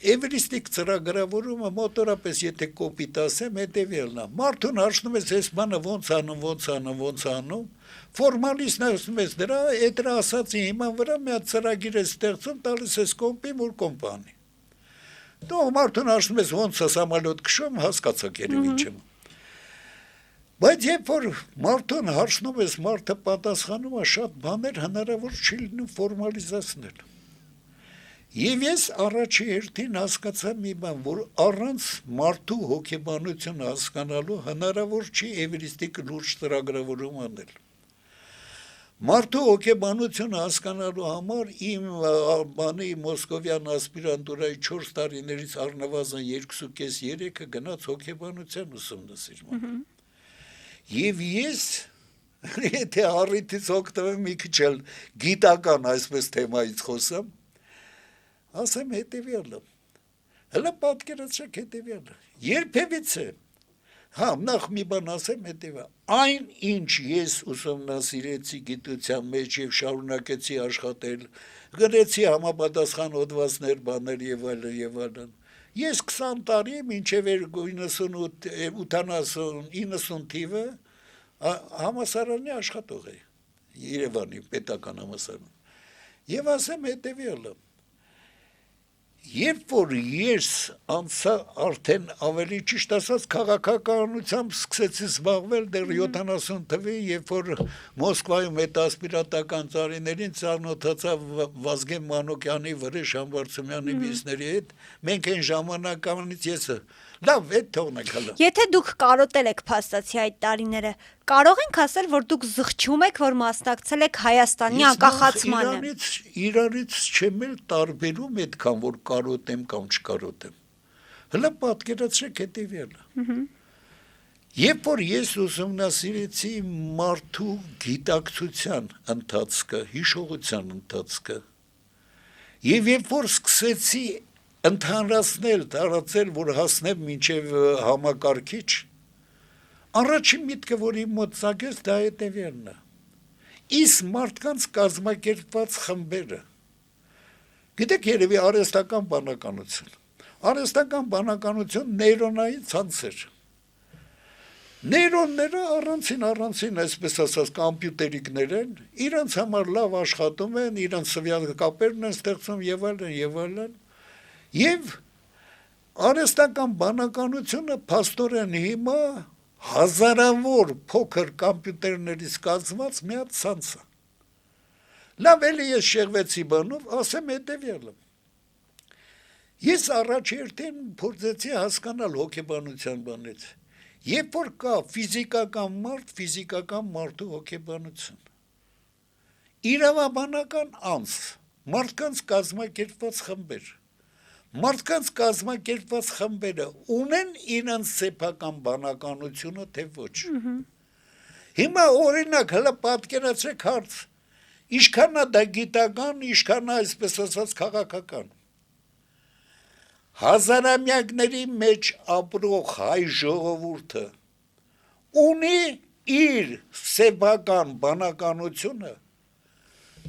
Էվրիստիկ ծրագրավորումը մոտորապես եթե կոպիտ ասեմ հետևյալն է մարդուն հաշնում ես այս բանը ոնց անում ֆորմալիստն ասում ես դրա ասացի հիման վրա մի հատ ծրագիր է ստեղծում տալիս ես կոմպի մուր կոմպանի դու մարդուն հաշնում ես ոնց է սամալոտ քշում հասկացաք երևի չեմ բայց երբ որ մարդուն հաշնում ես մարդը պատասխանում է շատ բաներ հնարավոր չի լինում ֆորմալիզացնել Եվ ես առաջի հերթին հասկացա մի բան, որ առանց մարդու հոգեբանությունը հասկանալու հնարավոր չի էվրիստիկ լուրջ ծրագրավորում անել։ Մարդու հոգեբանությունը հասկանալու համար իմ բանի մոսկովյան ասպիրանտուրայի 4 տարիներից առնվազն 2.5-3-ը գնաց հոգեբանության ուսումնասիրման։ Եվ ես եթե առիթից օգտվեմ մի քիչ էլ գիտական այսպես թեմայից խոսամ ասեմ հետևյալը, հլը պատկերացրեք հետևյալը, երբևիցե, նախ մի բան ասեմ հետևյալ, այն ինչ ես ուսումնասիրեցի գիտության մեջ և շարունակեցի աշխատել, գրեցի համապատասխան հոդվածներ, բաներ և այլն, ես 20 տարի մինչև 90 թիվը համասարանի աշխատող էի, Երևանի պետական համասարան, և ասեմ հետևյալը, Երբ որ ես անցա արդեն ավելի ճիշտ ասած քաղաքականությամբ սկսեցի զբաղվել դեռ 70 թվի, երբ որ Մոսկվայում հետասպիրատական տարիներին ծանոթացա Վազգեն Մանուկյանի, Վրեժ Համբարձումյանի մյուսների հետ, մենք այն ժամանականից եսը լավ այդ թողնենք հələ։ Եթե դուք կարոտել եք փաստացի այդ տարիները, կարող ենք ասել, որ դուք զղջում եք, որ մասնակցել եք Հայաստանի անկախացմանը։ Իրարից չեմ էլ տարբերում այդքան, որ կարոտեմ կամ չկարոտեմ։ Հələ պատկերացրեք հետևյալը։ Երբ որ ես ուսումնասիրեցի մարդու գիտակցության ընթացքը, հիշողության ընթացքը, եւ երբ որ սկսեցի ընդհանրացնել, տարածել, որ հասնեմ մինչև համակարգիչ, առաջին միտքը, որ իմ մոտ ծագեց, դա հետևյալն է։ Իսկ մարդկանց կազմակերպված խմբերը, գիտեք երևի արհեստական բանականություն, արհեստական բանականություն նեյրոնային ցանցեր, նեյրոնները առանցին, այսպես ասած, կամպյուտերիկներ են, իրանց համար լավ աշխատում են, իրանց սվյալ կապերն են ստեղծում եւ այլն, Եվ արհեստական բանականությունը փաստորեն հիմա հազարավոր փոքր կամպյուտերներից կազմված մի հատ ցանց է։ Լավ էլի ես շեղվեցի բանով, ասեմ հետևյալը։ Ես առաջ երթին փորձեցի հասկանալ հոգեբանության բանից։ Երբ որ կա ֆիզիկական մարդ, ֆիզիկական մարդու հոգեբանություն։ Իրավաբանական անձ, մարդկանց կազմակերպված խմբեր։ Մարդկանց կազմակերպված խմբերը ունեն իրենց սեփական բանականությունը, թե ոչ։ Հիմա օրինակ հələ պատկերացրեք հարց, ինչքան է դա գիտական, ինչքան է այսպես ասած քաղաքական։ Հազարամյակների մեջ ապրող հայ ժողովուրդը ունի իր սեփական բանականությունը,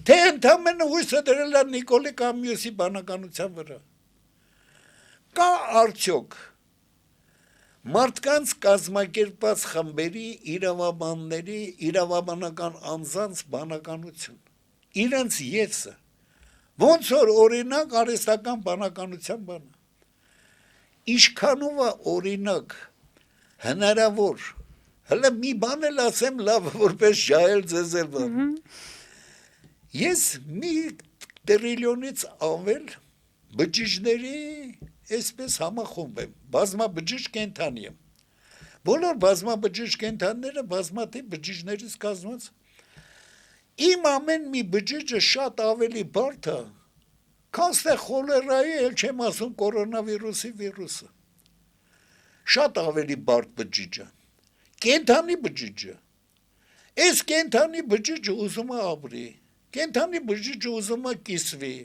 թե ընդամենը հույսը դրել է Նիկոլի կամ մյուսի բանականության վրա։ Կա արդյոք մարդկանց կազմակերպված խմբերի, իրավաբանների, իրավաբանական անձանց բանականություն, իրենց եսը, ոնց որ օրինակ արհեստական բանականության բանը, ինչքանով է օրինակ հնարավոր, հələ մի բան էլ ասեմ լավ, որպես ջահել ձեզ էլ բան, ես մի տրիլիոնից ավել բջիջների այսպես համախումբ եմ, բազմաբջիջ կենդանի եմ, բոլոր բազմաբջիջ կենդանները բազմաթիվ բջիջներից կազմված, իմ ամեն մի բջիջը շատ ավելի բարդ է, քան ստե խոլերայի, էլ չեմ ասում կորոնավիրուսի վիրուսը, շատ ավելի բարդ բջիջը, կենդանի բջիջը, այս կենդանի բջիջը ուզում է ապրի, կենդանի բջիջը ուզում է կիսվի,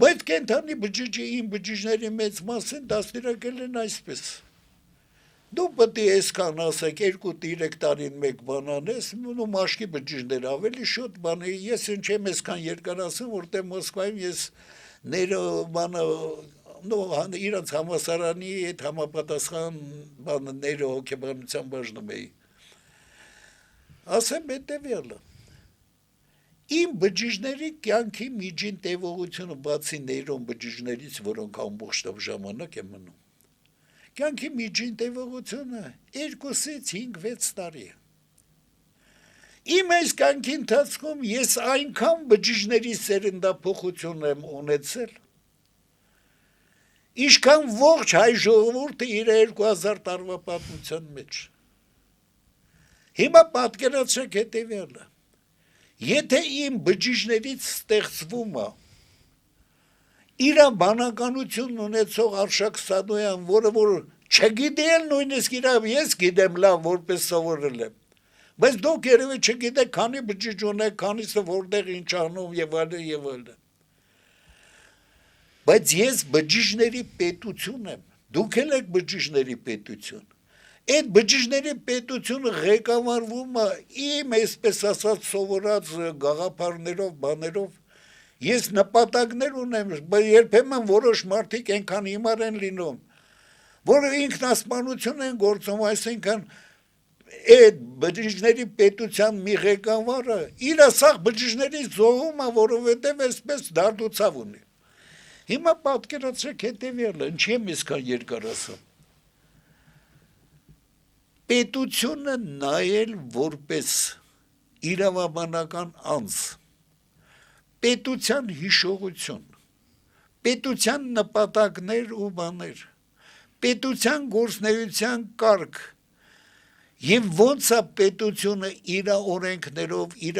Բայց կենդանի բջիջը իմ բջիջների մեծ մասին դաստիարակել են այսպես. Դու պետք է այսքան ասեք 2-3 տարին մեկ բան անես, ու մաշկի բջիջներ ավելի շուտ բան է, ես ինչ եմ այսքան երկար ասում, որտեղ Մոսկվայում ես ներողանը իրանց համասարանի այդ համապատասխան բաները հոգեբանության բաժնում էի։ Ասեմ հետևյալը. իմ բջիջների կյանքի միջին տևողությունը բացի նեյրոն բջիջներից, որոնք ամբողջ ժամանակ է մնում, կյանքի միջին տևողությունը 2-ից 5-6 տարի է։ Իմ այս կյանքի ընթացքում ես այնքան բջիջների սերնդափոխություն եմ ունեցել, ինչքան ողջ հայ ժողովուրդը իր 2000 տարվա պատմության մեջ։ Հիմա պատկերացրեք հետևյալը. եթե իմ բջիջներից ստեղծվում է իր բանականություն ունեցող Արշակ Սադոյան, որը որ չգիտի էլ նույնիսկ ես գիտեմ լավ, որպես սովորել եմ, բայց դուք երևի չգիտեք քանի բջիջ ունեք, քանիսը որտեղ ինչ անում եւ այլն եւ այլն։ Բայց ես բջիջների պետություն եմ, դուք էլ եք բջիջների պետություն։ Այդ բջիջների պետությունը ղեկավարվում է իմ այսպես ասած սովորած գաղափարներով, բաներով։ Ես նպատակներ ունեմ, բայց երբեմն որոշ մարդիկ այնքան հիմար են լինում, որ ինքնասպանություն են գործում, այսինքն այդ բջիջների պետության մի ղեկավարը իր սաղ բջիջների զոհում է, որովհետև այսպես դարդուցավ ունի։ Հիմա պատկերացրեք հետևյալը, ինչի եմ իսկան երկար ասում։ Պետությունը նայել որպես իրավաբանական անձ, պետության հիշողություն, պետության նպատակներ ու բաներ, պետության գործնեության կարգ, եւ ոնց է պետությունը իր օրենքներով, իր